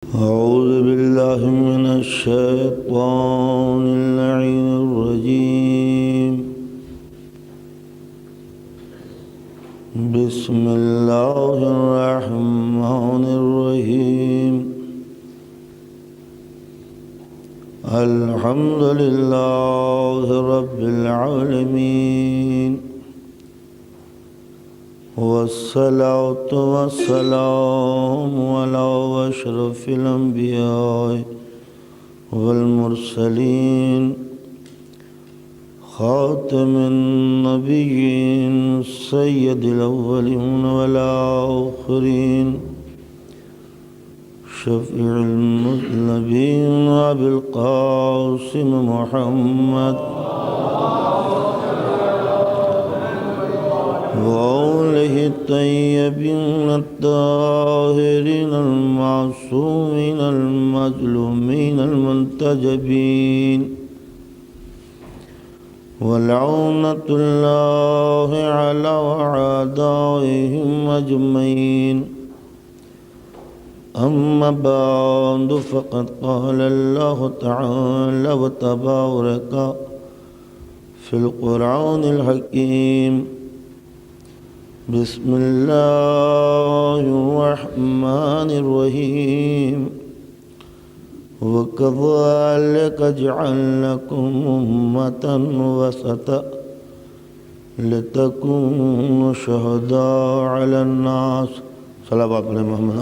أعوذ بالله من الشيطان اللعين الرجيم. بسم الله الرحمن الرحيم. الحمد لله رب العالمين، والصلاة والسلام على أشرف الأنبياء والمرسلين، خاتم النبيين سيد الأولين والآخرين، شفيع المذنبين أبي القاسم محمد وآله الطيبين الطاهرين المعصومين المظلومين المنتجبين، ولعنة الله على أعدائهم أجمعين. أما بعد، فقد قال الله تعالى وتبارك في القرآن الحكيم: بسم الله الرحمن الرحيم. وكذلك جعلناكم أمة وسطا لتكونوا شهداء على الناس. صلی اللہ علیہ محمد.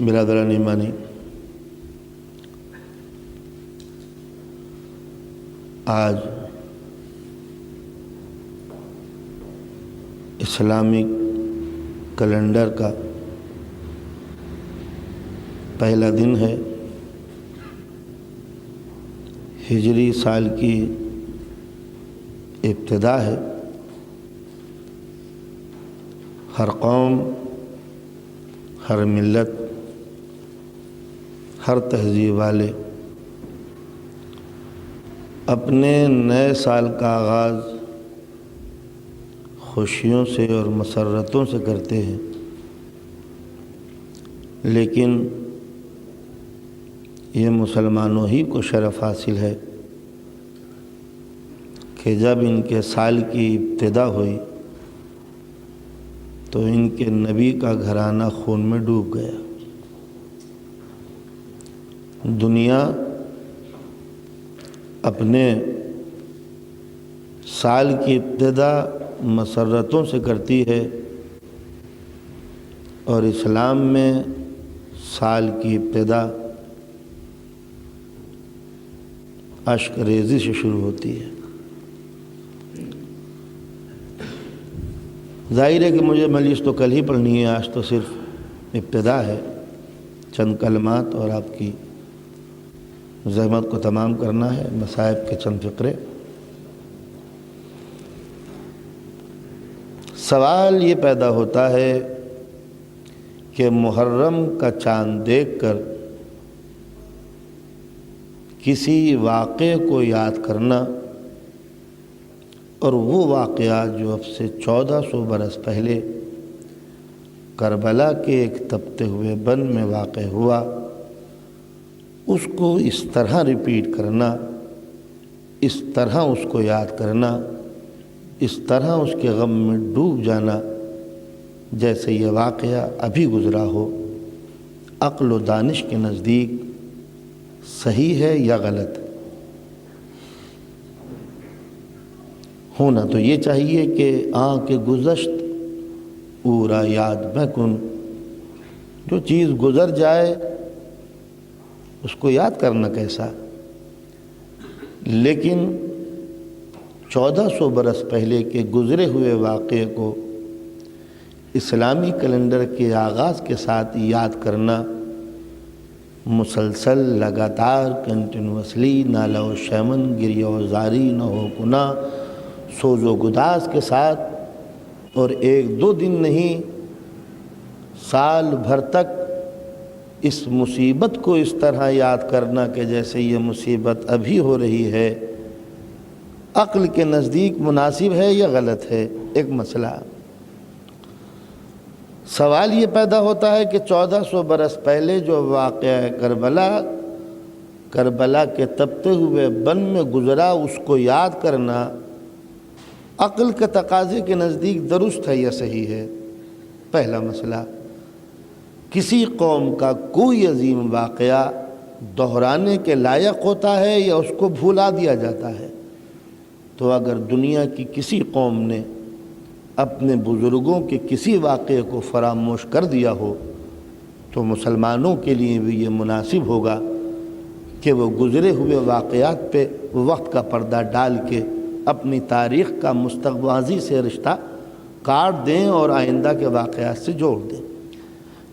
برادران ایمانی، آج اسلامک کیلنڈر کا پہلا دن ہے. ہجری سال کی ابتدا ہے. ہر قوم، ہر ملت، ہر تہذیب والے اپنے نئے سال کا آغاز خوشیوں سے اور مسرتوں سے کرتے ہیں، لیکن یہ مسلمانوں ہی کو شرف حاصل ہے کہ جب ان کے سال کی ابتدا ہوئی تو ان کے نبی کا گھرانہ خون میں ڈوب گیا. دنیا اپنے سال کی ابتدا مسرتوں سے کرتی ہے، اور اسلام میں سال کی ابتدا اشک ریزی سے شروع ہوتی ہے. ظاہر ہے کہ مجھے مجلس تو کل ہی پڑھنی ہے، آج تو صرف ابتدا ہے. چند کلمات اور آپ کی زحمت کو تمام کرنا ہے. مصائب کے چند فقرے. سوال یہ پیدا ہوتا ہے کہ محرم کا چاند دیکھ کر کسی واقعے کو یاد کرنا، اور وہ واقعہ جو اب سے 1400 برس پہلے کربلا کے ایک تپتے ہوئے بن میں واقع ہوا، اس کو اس طرح ریپیٹ کرنا، اس طرح اس کو یاد کرنا، اس طرح اس کے غم میں ڈوب جانا جیسے یہ واقعہ ابھی گزرا ہو، عقل و دانش کے نزدیک صحیح ہے یا غلط؟ ہونا تو یہ چاہیے کہ آنکھ گزشت اورا یاد میں کن، جو چیز گزر جائے اس کو یاد کرنا کیسا. لیکن 1400 برس پہلے کے گزرے ہوئے واقعے کو اسلامی کیلنڈر کے آغاز کے ساتھ یاد کرنا، مسلسل، لگاتار، کنٹینوسلی، نالہ و شیمن، گریہ و زاری، نہ ہو کنا، سوز و گداز کے ساتھ، اور ایک دو دن نہیں، سال بھر تک اس مصیبت کو اس طرح یاد کرنا کہ جیسے یہ مصیبت ابھی ہو رہی ہے، عقل کے نزدیک مناسب ہے یا غلط ہے؟ ایک مسئلہ۔ سوال یہ پیدا ہوتا ہے کہ 1400 برس پہلے جو واقعہ کربلا کے تپتے ہوئے بن میں گزرا، اس کو یاد کرنا عقل کے تقاضے کے نزدیک درست ہے یا صحیح ہے؟ پہلا مسئلہ۔ کسی قوم کا کوئی عظیم واقعہ دہرانے کے لائق ہوتا ہے یا اس کو بھولا دیا جاتا ہے؟ تو اگر دنیا کی کسی قوم نے اپنے بزرگوں کے کسی واقعے کو فراموش کر دیا ہو تو مسلمانوں کے لیے بھی یہ مناسب ہوگا کہ وہ گزرے ہوئے واقعات پہ وقت کا پردہ ڈال کے اپنی تاریخ کا مستقبل سے رشتہ کاٹ دیں اور آئندہ کے واقعات سے جوڑ دیں۔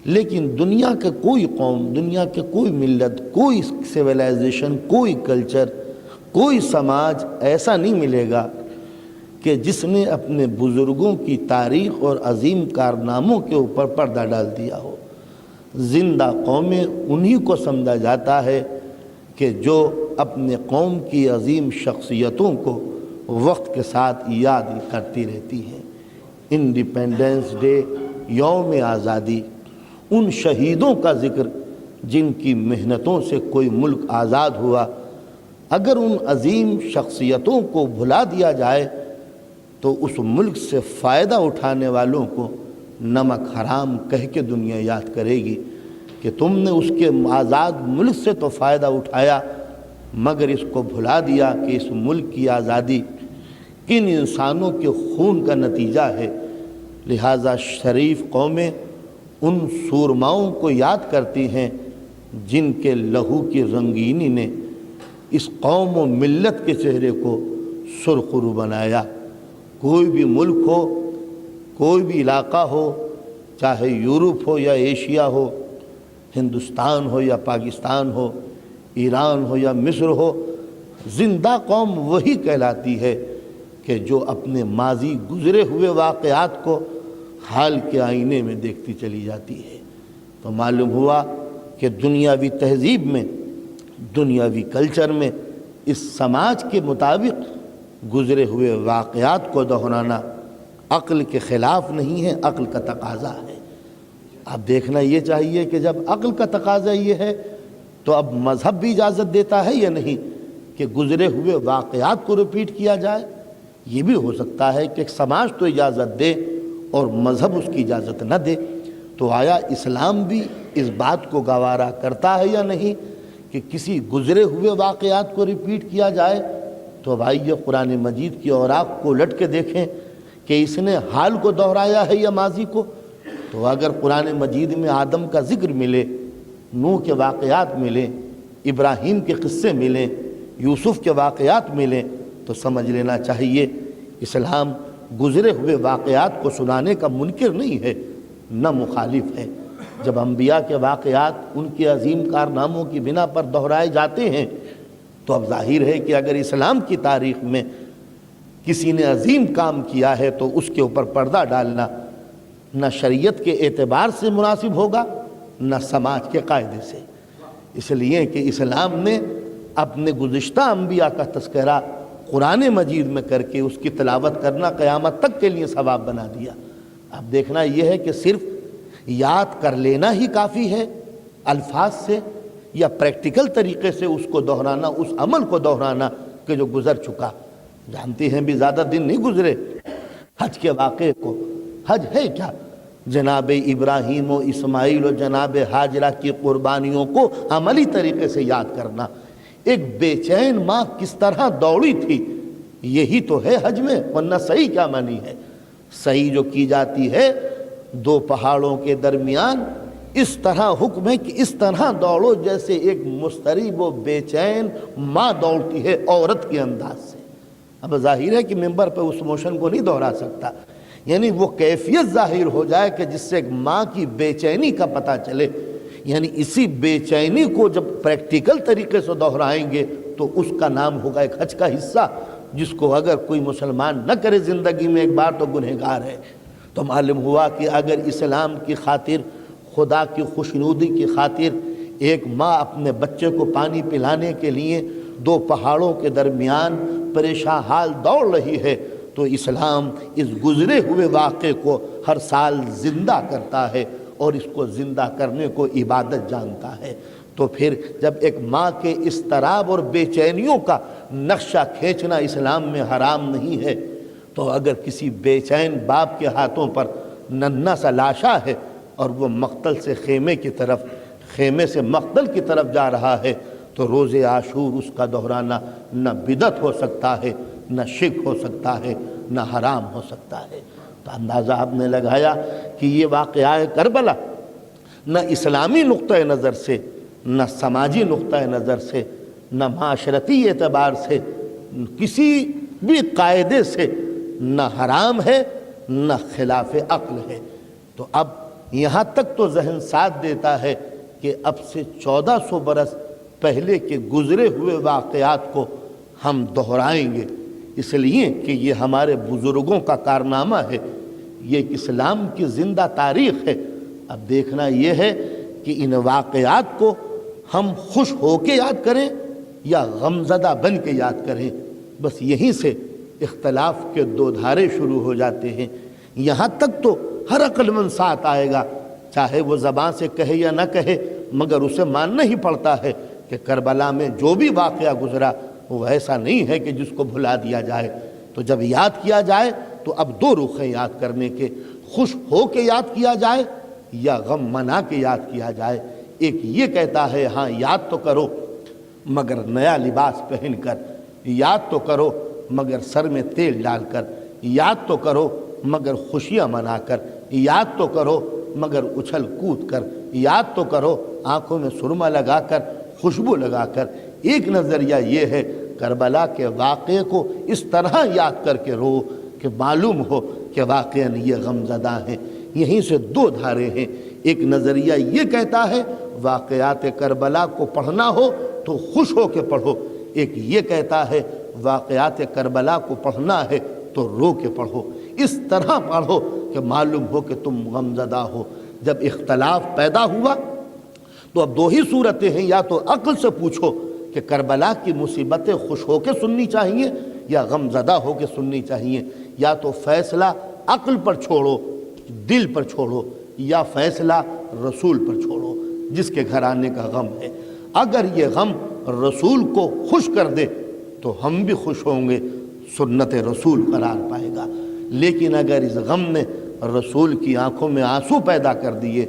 لیکن دنیا کے کوئی قوم، دنیا کے کوئی ملت، کوئی سویلائزیشن، کوئی کلچر، کوئی سماج ایسا نہیں ملے گا کہ جس نے اپنے بزرگوں کی تاریخ اور عظیم کارناموں کے اوپر پردہ ڈال دیا ہو۔ زندہ قومیں انہی کو سمجھا جاتا ہے کہ جو اپنے قوم کی عظیم شخصیتوں کو وقت کے ساتھ یاد کرتی رہتی ہیں۔ انڈیپینڈنس ڈے، یوم آزادی، ان شہیدوں کا ذکر جن کی محنتوں سے کوئی ملک آزاد ہوا، اگر ان عظیم شخصیتوں کو بھلا دیا جائے تو اس ملک سے فائدہ اٹھانے والوں کو نمک حرام کہہ کے دنیا یاد کرے گی کہ تم نے اس کے آزاد ملک سے تو فائدہ اٹھایا مگر اس کو بھلا دیا کہ اس ملک کی آزادی کن انسانوں کے خون کا نتیجہ ہے۔ لہٰذا شریف قومیں ان سورماؤں کو یاد کرتی ہیں جن کے لہو کی رنگینی نے اس قوم و ملت کے چہرے کو سرخرو بنایا۔ کوئی بھی ملک ہو، کوئی بھی علاقہ ہو، چاہے یورپ ہو یا ایشیا ہو، ہندوستان ہو یا پاکستان ہو، ایران ہو یا مصر ہو، زندہ قوم وہی کہلاتی ہے کہ جو اپنے ماضی گزرے ہوئے واقعات کو حال کے آئینے میں دیکھتی چلی جاتی ہے۔ تو معلوم ہوا کہ دنیاوی تہذیب میں، دنیاوی کلچر میں اس سماج کے مطابق گزرے ہوئے واقعات کو دہرانا عقل کے خلاف نہیں ہے، عقل کا تقاضا ہے۔ اب دیکھنا یہ چاہیے کہ جب عقل کا تقاضا یہ ہے تو اب مذہب بھی اجازت دیتا ہے یا نہیں کہ گزرے ہوئے واقعات کو ریپیٹ کیا جائے؟ یہ بھی ہو سکتا ہے کہ سماج تو اجازت دے اور مذہب اس کی اجازت نہ دے۔ تو آیا اسلام بھی اس بات کو گوارا کرتا ہے یا نہیں کہ کسی گزرے ہوئے واقعات کو ریپیٹ کیا جائے؟ تو بھائی یہ قرآن مجید کی اوراق کو لٹ کے دیکھیں کہ اس نے حال کو دہرایا ہے یا ماضی کو۔ تو اگر قرآن مجید میں آدم کا ذکر ملے، نوح کے واقعات ملیں، ابراہیم کے قصے ملیں، یوسف کے واقعات ملیں، تو سمجھ لینا چاہیے اسلام گزرے ہوئے واقعات کو سنانے کا منکر نہیں ہے، نہ مخالف ہے۔ جب انبیاء کے واقعات ان کے عظیم کارناموں کی بنا پر دہرائے جاتے ہیں تو اب ظاہر ہے کہ اگر اسلام کی تاریخ میں کسی نے عظیم کام کیا ہے تو اس کے اوپر پردہ ڈالنا نہ شریعت کے اعتبار سے مناسب ہوگا نہ سماج کے قاعدے سے، اس لیے کہ اسلام نے اپنے گزشتہ انبیاء کا تذکرہ قرآن مجید میں کر کے اس کی تلاوت کرنا قیامت تک کے لیے ثواب بنا دیا۔ اب دیکھنا یہ ہے کہ صرف یاد کر لینا ہی کافی ہے الفاظ سے، یا پریکٹیکل طریقے سے اس کو دہرانا، اس عمل کو دہرانا کہ جو گزر چکا۔ جانتے ہیں بھی زیادہ دن نہیں گزرے حج کے واقعے کو۔ حج ہے کیا؟ جناب ابراہیم و اسماعیل و جناب ہاجرہ کی قربانیوں کو عملی طریقے سے یاد کرنا۔ ایک بے چین ماں کس طرح دوڑی تھی، یہی تو ہے حج میں، ورنہ صحیح کیا معنی ہے؟ صحیح جو کی جاتی ہے دو پہاڑوں کے درمیان، اس طرح حکم ہے کہ اس طرح دوڑو جیسے ایک مضطرب و بے چین ماں دوڑتی ہے عورت کے انداز سے۔ اب ظاہر ہے کہ ممبر پہ اس موشن کو نہیں دہرا سکتا، یعنی وہ کیفیت ظاہر ہو جائے کہ جس سے ایک ماں کی بے چینی کا پتہ چلے۔ یعنی اسی بے چینی کو جب پریکٹیکل طریقے سے دہرائیں گے تو اس کا نام ہوگا ایک حج کا حصہ، جس کو اگر کوئی مسلمان نہ کرے زندگی میں ایک بار تو گنہگار ہے۔ تو معلوم ہوا کہ اگر اسلام کی خاطر، خدا کی خوشنودی کی خاطر ایک ماں اپنے بچے کو پانی پلانے کے لیے دو پہاڑوں کے درمیان پریشان حال دوڑ رہی ہے، تو اسلام اس گزرے ہوئے واقعے کو ہر سال زندہ کرتا ہے اور اس کو زندہ کرنے کو عبادت جانتا ہے۔ تو پھر جب ایک ماں کے اضطراب اور بے چینیوں کا نقشہ کھینچنا اسلام میں حرام نہیں ہے، تو اگر کسی بے چین باپ کے ہاتھوں پر ننھا سا لاشا ہے اور وہ مقتل سے خیمے کی طرف، خیمے سے مقتل کی طرف جا رہا ہے، تو روز عاشور اس کا دہرانا نہ بدعت ہو سکتا ہے، نہ شرک ہو سکتا ہے، نہ حرام ہو سکتا ہے۔ تو اندازہ آپ نے لگایا کہ یہ واقعہ کربلا نہ اسلامی نقطۂ نظر سے، نہ سماجی نقطۂ نظر سے، نہ معاشرتی اعتبار سے، کسی بھی قاعدے سے نہ حرام ہے نہ خلاف عقل ہے۔ تو اب یہاں تک تو ذہن ساتھ دیتا ہے کہ اب سے 1400 برس پہلے کے گزرے ہوئے واقعات کو ہم دہرائیں گے، اس لیے کہ یہ ہمارے بزرگوں کا کارنامہ ہے، یہ ایک اسلام کی زندہ تاریخ ہے۔ اب دیکھنا یہ ہے کہ ان واقعات کو ہم خوش ہو کے یاد کریں یا غمزدہ بن کے یاد کریں، بس یہیں سے اختلاف کے دو دھارے شروع ہو جاتے ہیں۔ یہاں تک تو ہر عقل مند ساتھ آئے گا، چاہے وہ زبان سے کہے یا نہ کہے، مگر اسے ماننا ہی پڑتا ہے کہ کربلا میں جو بھی واقعہ گزرا وہ ایسا نہیں ہے کہ جس کو بھلا دیا جائے۔ تو جب یاد کیا جائے تو اب دو رخ ہیں یاد کرنے کے، خوش ہو کے یاد کیا جائے یا غم منا کے یاد کیا جائے۔ ایک یہ کہتا ہے ہاں یاد تو کرو مگر نیا لباس پہن کر، یاد تو کرو مگر سر میں تیل ڈال کر، یاد تو کرو مگر خوشیاں منا کر، یاد تو کرو مگر اچھل کود کر، یاد تو کرو آنکھوں میں سرما لگا کر، خوشبو لگا کر۔ ایک نظریہ یہ ہے کربلا کے واقعے کو اس طرح یاد کر کے رو کہ معلوم ہو کہ واقعاً یہ غمزدہ ہیں۔ یہیں سے دو دھارے ہیں، ایک نظریہ یہ کہتا ہے واقعات کربلا کو پڑھنا ہو تو خوش ہو کے پڑھو، ایک یہ کہتا ہے واقعات کربلا کو پڑھنا ہے تو رو کے پڑھو، اس طرح پڑھو کہ معلوم ہو کہ تم غمزدہ ہو۔ جب اختلاف پیدا ہوا تو اب دو ہی صورتیں ہیں، یا تو عقل سے پوچھو کہ کربلا کی مصیبتیں خوش ہو کے سننی چاہیے یا غمزدہ ہو کے سننی چاہیے، یا تو فیصلہ عقل پر چھوڑو، دل پر چھوڑو، یا فیصلہ رسول پر چھوڑو جس کے گھرانے کا غم ہے۔ اگر یہ غم رسول کو خوش کر دے تو ہم بھی خوش ہوں گے، سنت رسول قرار پائے گا۔ لیکن اگر اس غم نے رسول کی آنکھوں میں آنسو پیدا کر دیے،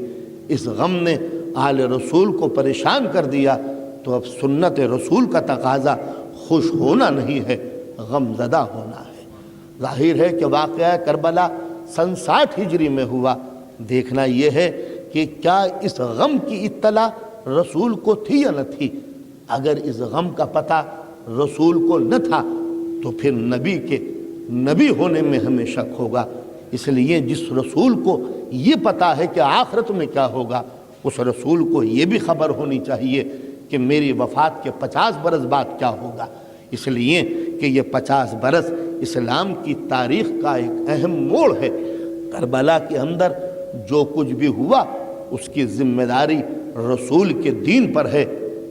اس غم نے آل رسول کو پریشان کر دیا، تو اب سنت رسول کا تقاضا خوش ہونا نہیں ہے، غم زدہ ہونا ہے۔ ظاہر ہے کہ واقعہ کربلا سن 60 ہجری میں ہوا۔ دیکھنا یہ ہے کہ کیا اس غم کی اطلاع رسول کو تھی یا نہ تھی۔ اگر اس غم کا پتہ رسول کو نہ تھا تو پھر نبی کے نبی ہونے میں ہمیں شک ہوگا۔ اس لیے جس رسول کو یہ پتہ ہے کہ آخرت میں کیا ہوگا، اس رسول کو یہ بھی خبر ہونی چاہیے کہ میری وفات کے 50 برس بعد کیا ہوگا۔ اس لیے کہ یہ 50 برس اسلام کی تاریخ کا ایک اہم موڑ ہے۔ کربلا کے اندر جو کچھ بھی ہوا اس کی ذمہ داری رسول کے دین پر ہے،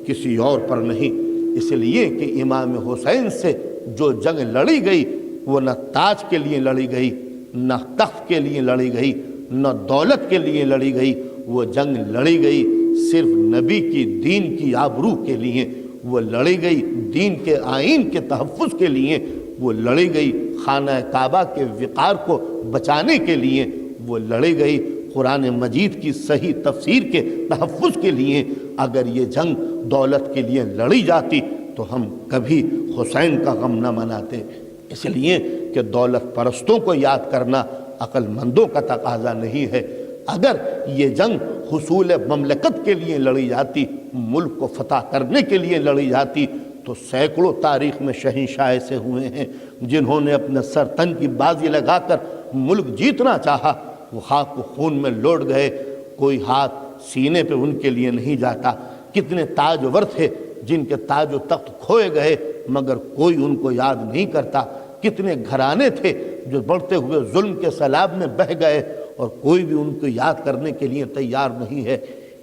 کسی اور پر نہیں۔ اس لیے کہ امام حسین سے جو جنگ لڑی گئی وہ نہ تاج کے لیے لڑی گئی، نہ تخت کے لیے لڑی گئی، نہ دولت کے لیے لڑی گئی، وہ جنگ لڑی گئی صرف نبی کی دین کی آبرو کے لیے، وہ لڑی گئی دین کے آئین کے تحفظ کے لیے، وہ لڑی گئی خانہ کعبہ کے وقار کو بچانے کے لیے، وہ لڑی گئی قرآن مجید کی صحیح تفسیر کے تحفظ کے لیے۔ اگر یہ جنگ دولت کے لیے لڑی جاتی تو ہم کبھی حسین کا غم نہ مناتے۔ اس لیے کہ دولت پرستوں کو یاد کرنا عقل مندوں کا تقاضا نہیں ہے۔ اگر یہ جنگ حصول مملکت کے لیے لڑی جاتی، ملک کو فتح کرنے کے لیے لڑی جاتی، تو سینکڑوں تاریخ میں شہنشاہ ایسے ہوئے ہیں جنہوں نے اپنے سر تن کی بازی لگا کر ملک جیتنا چاہا، وہ خاک کو خون میں لوٹ گئے، کوئی ہاتھ سینے پہ ان کے لیے نہیں جاتا۔ کتنے تاجور تھے جن کے تاج و تخت کھوئے گئے مگر کوئی ان کو یاد نہیں کرتا۔ کتنے گھرانے تھے جو بڑھتے ہوئے ظلم کے سیلاب میں بہہ گئے اور کوئی بھی ان کو یاد کرنے کے لیے تیار نہیں ہے۔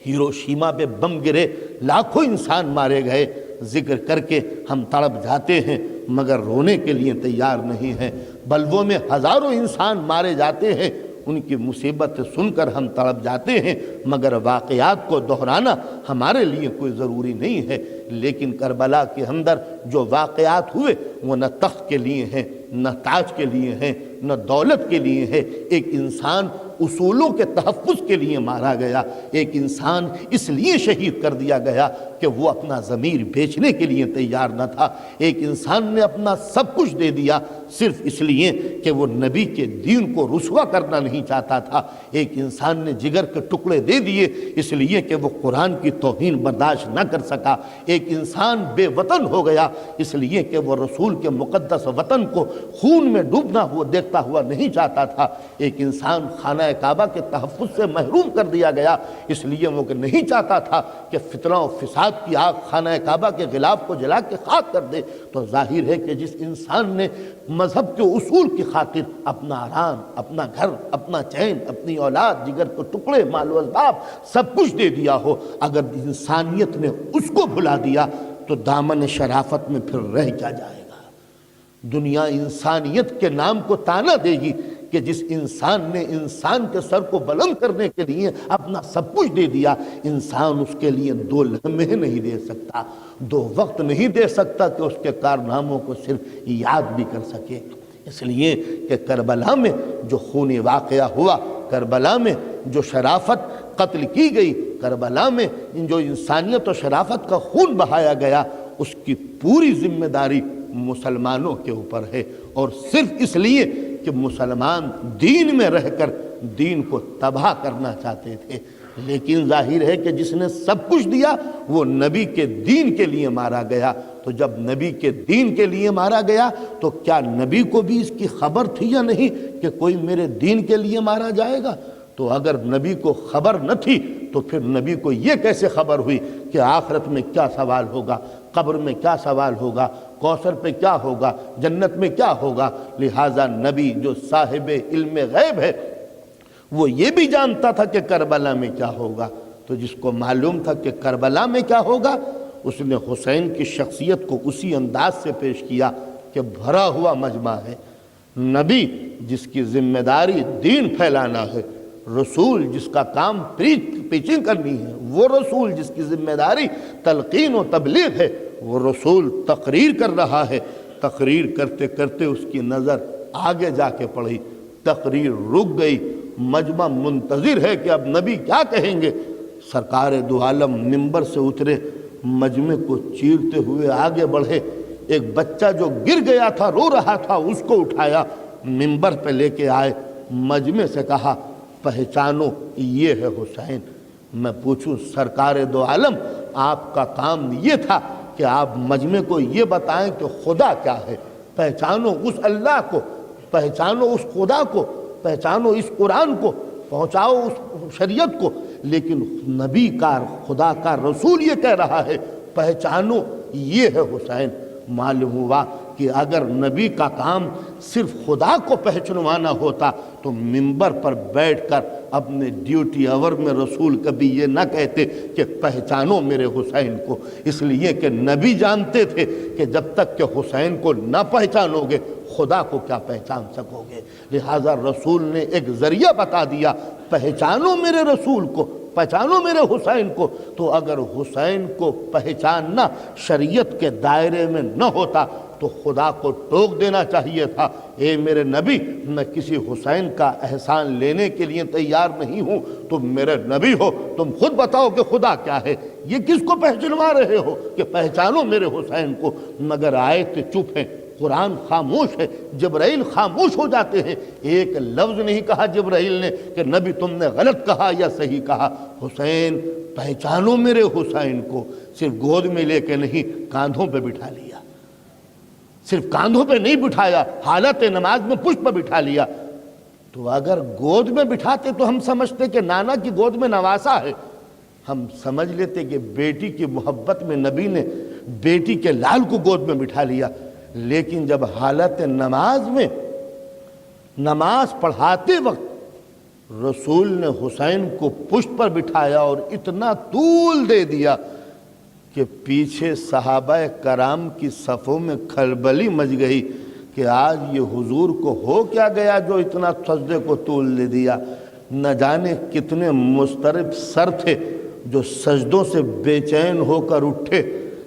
ہیروشیما پہ بم گرے، لاکھوں انسان مارے گئے ذکر کر کے ہم تڑپ جاتے ہیں مگر رونے کے لیے تیار نہیں ہیں۔ بلووں میں ہزاروں انسان مارے جاتے ہیں، ان کی مصیبت سن کر ہم تڑپ جاتے ہیں مگر واقعات کو دہرانا ہمارے لیے کوئی ضروری نہیں ہے۔ لیکن کربلا کے اندر جو واقعات ہوئے وہ نہ تخت کے لیے ہیں، نہ تاج کے لیے ہیں، نہ دولت کے لیے ہے۔ ایک انسان اصولوں کے تحفظ کے لیے مارا گیا، ایک انسان اس لیے شہید کر دیا گیا کہ وہ اپنا ضمیر بیچنے کے لیے تیار نہ تھا، ایک انسان نے اپنا سب کچھ دے دیا صرف اس لیے کہ وہ نبی کے دین کو رسوا کرنا نہیں چاہتا تھا، ایک انسان نے جگر کے ٹکڑے دے دیے اس لیے کہ وہ قرآن کی توہین برداشت نہ کر سکا، ایک انسان بے وطن ہو گیا اس لیے کہ وہ رسول کے مقدس وطن کو خون میں ڈوبنا ہوا دیکھتا ہوا نہیں چاہتا تھا، ایک انسان خانہ کعبہ کے تحفظ سے محروم کر دیا گیا اس لیے وہ کہ نہیں چاہتا تھا کہ فتنہ و فساد کی آگ خانہ کعبہ کے غلاف کو جلا کے خاک کر دے۔ تو ظاہر ہے کہ جس انسان نے مذہب کے اصول کی خاطر اپنا آرام، اپنا گھر، اپنا چین، اپنی اولاد، جگر کے ٹکڑے، مال و اسباب سب کچھ دے دیا ہو، اگر انسانیت نے اس کو بھلا دیا تو دامن شرافت میں پھر رہ کیا جائے گا؟ دنیا انسانیت کے نام کو تانا دے گی کہ جس انسان نے انسان کے سر کو بلند کرنے کے لیے اپنا سب کچھ دے دیا، انسان اس کے لیے 2 لمحے نہیں دے سکتا، 2 وقت نہیں دے سکتا کہ اس کے کارناموں کو صرف یاد بھی کر سکے۔ اس لیے کہ کربلا میں جو خونی واقعہ ہوا، کربلا میں جو شرافت قتل کی گئی، کربلا میں جو انسانیت و شرافت کا خون بہایا گیا، اس کی پوری ذمہ داری مسلمانوں کے اوپر ہے، اور صرف اس لیے کہ مسلمان دین میں رہ کر دین کو تباہ کرنا چاہتے تھے۔ لیکن ظاہر ہے کہ جس نے سب کچھ دیا وہ نبی کے دین کے لیے مارا گیا، تو جب نبی کے دین کے لیے مارا گیا تو کیا نبی کو بھی اس کی خبر تھی یا نہیں کہ کوئی میرے دین کے لیے مارا جائے گا؟ تو اگر نبی کو خبر نہ تھی تو پھر نبی کو یہ کیسے خبر ہوئی کہ آخرت میں کیا سوال ہوگا، قبر میں کیا سوال ہوگا، کوثر پہ کیا ہوگا، جنت میں کیا ہوگا؟ لہٰذا نبی جو صاحب علم غیب ہے وہ یہ بھی جانتا تھا کہ کربلا میں کیا ہوگا، تو جس کو معلوم تھا کہ کربلا میں کیا ہوگا اس نے حسین کی شخصیت کو اسی انداز سے پیش کیا کہ بھرا ہوا مجمع ہے، نبی جس کی ذمہ داری دین پھیلانا ہے، رسول جس کا کام پیچنگ کرنی ہے، وہ رسول جس کی ذمہ داری تلقین و تبلیغ ہے، وہ رسول تقریر کر رہا ہے، تقریر کرتے کرتے اس کی نظر آگے جا کے پڑی، تقریر رک گئی، مجمع منتظر ہے کہ اب نبی کیا کہیں گے۔ سرکار دو عالم منبر سے اترے، مجمع کو چیرتے ہوئے آگے بڑھے، ایک بچہ جو گر گیا تھا رو رہا تھا اس کو اٹھایا، منبر پہ لے کے آئے، مجمع سے کہا پہچانو یہ ہے حسین۔ میں پوچھوں سرکار دو عالم آپ کا کام یہ تھا کہ آپ مجمع کو یہ بتائیں کہ خدا کیا ہے، پہچانو اس اللہ کو، پہچانو اس خدا کو، پہچانو اس قرآن کو، پہنچاؤ اس شریعت کو، لیکن نبی کا خدا کا رسول یہ کہہ رہا ہے پہچانو یہ ہے حسین۔ معلوم ہوا کہ اگر نبی کا کام صرف خدا کو پہچنوانا ہوتا تو منبر پر بیٹھ کر اپنے ڈیوٹی آور میں رسول کبھی یہ نہ کہتے کہ پہچانو میرے حسین کو، اس لیے کہ نبی جانتے تھے کہ جب تک کہ حسین کو نہ پہچانو گے خدا کو کیا پہچان سکو گے، لہٰذا رسول نے ایک ذریعہ بتا دیا، پہچانو میرے رسول کو، پہچانو میرے حسین کو۔ تو اگر حسین کو پہچاننا شریعت کے دائرے میں نہ ہوتا تو خدا کو ٹوک دینا چاہیے تھا، اے میرے نبی میں کسی حسین کا احسان لینے کے لیے تیار نہیں ہوں، تم میرے نبی ہو، تم خود بتاؤ کہ خدا کیا ہے، یہ کس کو پہچنوا رہے ہو کہ پہچانو میرے حسین کو؟ مگر آیت چپ ہیں، قرآن خاموش ہے، جبرائیل خاموش ہو جاتے ہیں، ایک لفظ نہیں کہا جبرائیل نے کہ نبی تم نے غلط کہا یا صحیح کہا، حسین پہچانو میرے حسین کو، صرف گود میں لے کے نہیں کاندھوں پہ بٹھا لیا، صرف کاندھوں پہ نہیں بٹھایا، حالت نماز میں پشت پہ بٹھا لیا۔ تو اگر گود میں بٹھاتے تو ہم سمجھتے کہ نانا کی گود میں نواسا ہے، ہم سمجھ لیتے کہ بیٹی کی محبت میں نبی نے بیٹی کے لال کو گود میں بٹھا لیا، لیکن جب حالت نماز میں نماز پڑھاتے وقت رسول نے حسین کو پشت پر بٹھایا اور اتنا طول دے دیا کہ پیچھے صحابہ کرام کی صفوں میں کھلبلی مچ گئی کہ آج یہ حضور کو ہو کیا گیا جو اتنا سجدے کو طول دے دیا۔ نہ جانے کتنے مضطرب سر تھے جو سجدوں سے بے چین ہو کر اٹھے،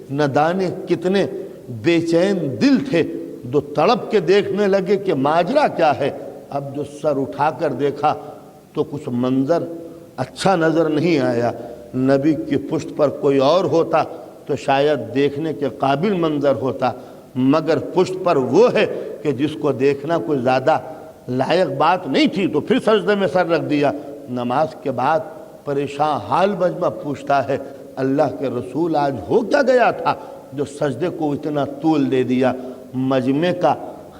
نہ جانے کتنے بے چین دل تھے جو تڑپ کے دیکھنے لگے کہ ماجرا کیا ہے۔ اب جو سر اٹھا کر دیکھا تو کچھ منظر اچھا نظر نہیں آیا۔ نبی کی پشت پر کوئی اور ہوتا تو شاید دیکھنے کے قابل منظر ہوتا، مگر پشت پر وہ ہے کہ جس کو دیکھنا کوئی زیادہ لائق بات نہیں تھی، تو پھر سجدے میں سر رکھ دیا۔ نماز کے بعد پریشان حال مجمع پوچھتا ہے اللہ کے رسول آج ہو کیا گیا تھا جو سجدے کو اتنا طول دے دیا؟ مجمع کا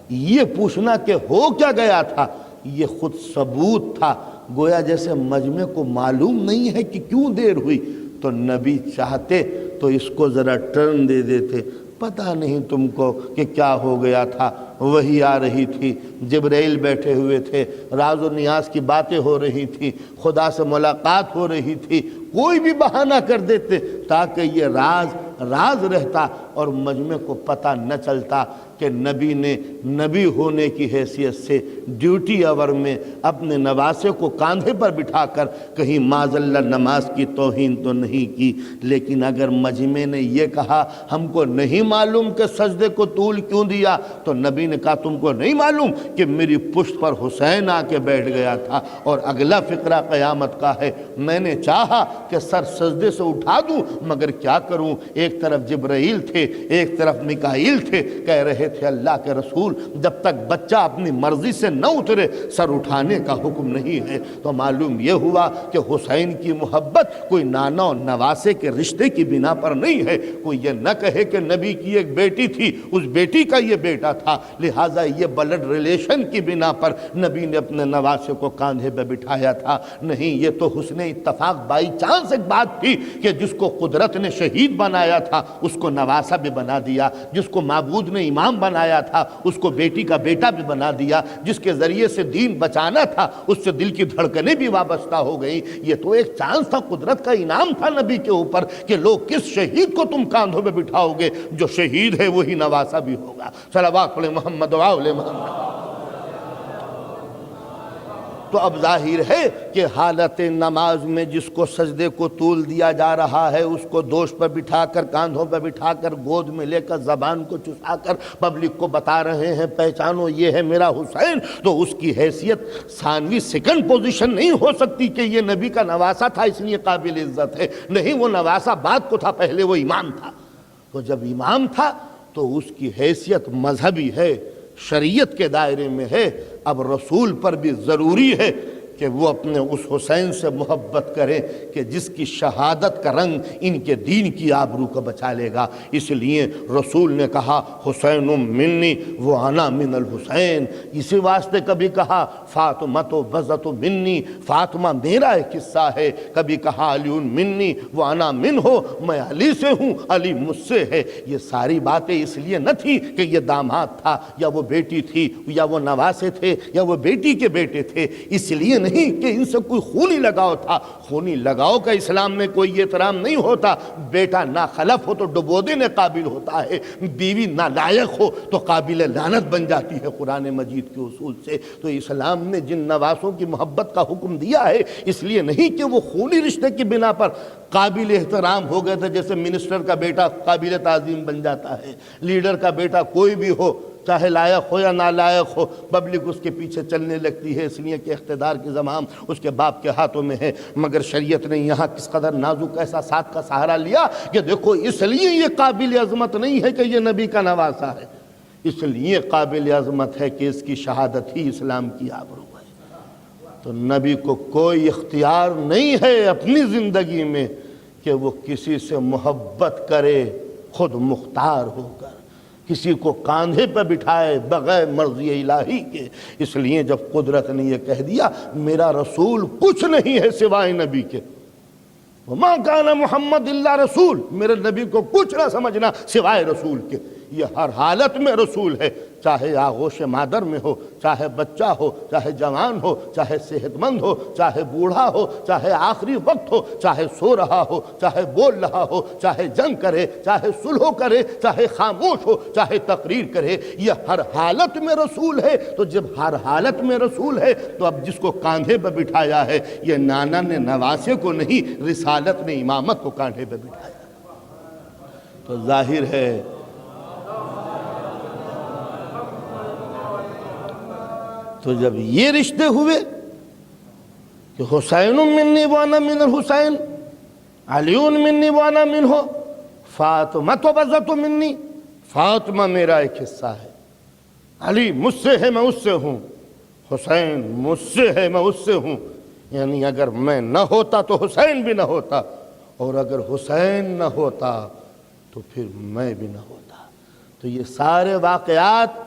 یہ پوچھنا کہ ہو کیا گیا تھا یہ خود ثبوت تھا، گویا جیسے مجمع کو معلوم نہیں ہے کہ کیوں دیر ہوئی۔ تو نبی چاہتے تو اس کو ذرا ٹرن دے دیتے، پتہ نہیں تم کو کہ کیا ہو گیا تھا، وہی آ رہی تھی، جبرائیل بیٹھے ہوئے تھے، راز و نیاز کی باتیں ہو رہی تھی، خدا سے ملاقات ہو رہی تھی، کوئی بھی بہانہ کر دیتے تاکہ یہ راز رہتا اور مجمع کو پتہ نہ چلتا کہ نبی نے نبی ہونے کی حیثیت سے ڈیوٹی آور میں اپنے نواسے کو کاندھے پر بٹھا کر کہیں معاذ اللہ نماز کی توہین تو نہیں کی۔ لیکن اگر مجمع نے یہ کہا ہم کو نہیں معلوم کہ سجدے کو طول کیوں دیا، تو نبی نے کہا تم کو نہیں معلوم کہ میری پشت پر حسین آ کے بیٹھ گیا تھا۔ اور اگلا فقرہ قیامت کا ہے، میں نے چاہا کہ سر سجدے سے اٹھا دوں مگر کیا کروں، ایک طرف جبرائیل تھے ایک طرف میکائیل تھے، کہہ رہے تھے اللہ کے رسول جب تک بچہ اپنی مرضی سے نہ اترے سر اٹھانے کا حکم نہیں ہے۔ تو معلوم یہ ہوا کہ حسین کی محبت کوئی نانا و نواسے کے رشتے کی بنا پر نہیں ہے۔ کوئی یہ نہ کہے کہ نبی کی ایک بیٹی تھی اس بیٹی کا یہ بیٹا تھا، لہٰذا یہ بلڈ ریلیشن کی بنا پر نبی نے اپنے نواسے کو کاندھے پہ بٹھایا تھا۔ نہیں، یہ تو حسن اتفاق بائی چانس ایک بات تھی کہ جس کو قدرت نے شہید بنایا تھا اس کو نواسہ بھی بنا دیا، جس کو معبود نے امام بنایا تھا اس کو بیٹی کا بیٹا بھی بنا دیا، جس کے ذریعے سے دین بچانا تھا اس سے دل کی دھڑکنیں بھی وابستہ ہو گئی۔ یہ تو ایک چانس تھا، قدرت کا انعام تھا نبی کے اوپر کہ لوگ کس شہید کو تم کاندھوں پہ بٹھاؤ گے، جو شہید ہے وہی نواسہ بھی ہوگا۔ صلوات پڑھیں محمد و آل محمد۔ تو اب ظاہر ہے کہ حالت نماز میں جس کو سجدے کو طول دیا جا رہا ہے اس کو دوش پر بٹھا کر کاندھوں پر بٹھا کر گود میں لے کر زبان کو چسا کر پبلک کو بتا رہے ہیں پہچانو یہ ہے میرا حسین، تو اس کی حیثیت ثانوی سیکنڈ پوزیشن نہیں ہو سکتی کہ یہ نبی کا نواسہ تھا اس لیے قابل عزت ہے۔ نہیں، وہ نواسہ بعد کو تھا، پہلے وہ امام تھا۔ تو جب امام تھا تو اس کی حیثیت مذہبی ہے، شریعت کے دائرے میں ہے۔ اب رسول پر بھی ضروری ہے کہ وہ اپنے اس حسین سے محبت کرے کہ جس کی شہادت کا رنگ ان کے دین کی آبرو کو بچا لے گا۔ اس لیے رسول نے کہا حسین منی و انا من الحسین، اسی واسطے کبھی کہا فاطمہ بزۃ منی، فاطمہ میرا ایک قصہ ہے، کبھی کہا علی منی و انا منہ، میں علی سے ہوں علی مجھ سے ہے۔ یہ ساری باتیں اس لیے نہ تھی کہ یہ داماد تھا یا وہ بیٹی تھی یا وہ نواسے تھے یا وہ بیٹی کے بیٹے تھے، اس لیے نہیں کہ ان سے کوئی خونی لگاؤ تھا۔ خونی لگاؤ کا اسلام میں کوئی احترام نہیں ہوتا۔ بیٹا ناخلف ہو تو ڈبو دینے قابل ہوتا ہے، بیوی نالائق ہو تو قابل لعنت بن جاتی ہے قرآن مجید کے اصول سے۔ تو اسلام نے جن نواسوں کی محبت کا حکم دیا ہے اس لیے نہیں کہ وہ خونی رشتے کی بنا پر قابل احترام ہو گئے تھے، جیسے منسٹر کا بیٹا قابل تعظیم بن جاتا ہے، لیڈر کا بیٹا کوئی بھی ہو چاہے لائق ہو یا نالائق ہو، پبلک اس کے پیچھے چلنے لگتی ہے اس لیے کہ اقتدار کی زمام اس کے باپ کے ہاتھوں میں ہے۔ مگر شریعت نے یہاں کس قدر نازک احساسات کا سہارا لیا کہ دیکھو اس لیے یہ قابل عظمت نہیں ہے کہ یہ نبی کا نواسہ ہے، اس لیے قابل عظمت ہے کہ اس کی شہادت ہی اسلام کی آبرو ہے۔ تو نبی کو کوئی اختیار نہیں ہے اپنی زندگی میں کہ وہ کسی سے محبت کرے خود مختار ہو کر، کسی کو کاندھے پہ بٹھائے بغیر مرضی الہی کے۔ اس لیے جب قدرت نے یہ کہہ دیا میرا رسول کچھ نہیں ہے سوائے نبی کے، وَمَا كَانَ مُحَمَّدٌ إِلَّا رسول، میرے نبی کو کچھ نہ سمجھنا سوائے رسول کے، یہ ہر حالت میں رسول ہے، چاہے آغوش مادر میں ہو، چاہے بچہ ہو، چاہے جوان ہو، چاہے صحت مند ہو، چاہے بوڑھا ہو، چاہے آخری وقت ہو، چاہے سو رہا ہو، چاہے بول رہا ہو، چاہے جنگ کرے، چاہے صلح کرے، چاہے خاموش ہو، چاہے تقریر کرے، یہ ہر حالت میں رسول ہے۔ تو جب ہر حالت میں رسول ہے تو اب جس کو کاندھے پہ بٹھایا ہے، یہ نانا نے نواسے کو نہیں، رسالت نے امامت کو کاندھے پہ بٹھایا۔ تو ظاہر ہے تو جب یہ رشتے ہوئے کہ حسین منی وانا من الحسین، علی منی وانا منہ، فاطمہ تو بزت منی، فاطمہ میرا ایک حصہ ہے، علی مجھ سے ہے میں اس سے ہوں، حسین مجھ سے ہے میں اس سے ہوں۔ یعنی اگر میں نہ ہوتا تو حسین بھی نہ ہوتا، اور اگر حسین نہ ہوتا تو پھر میں بھی نہ ہوتا۔ تو یہ سارے واقعات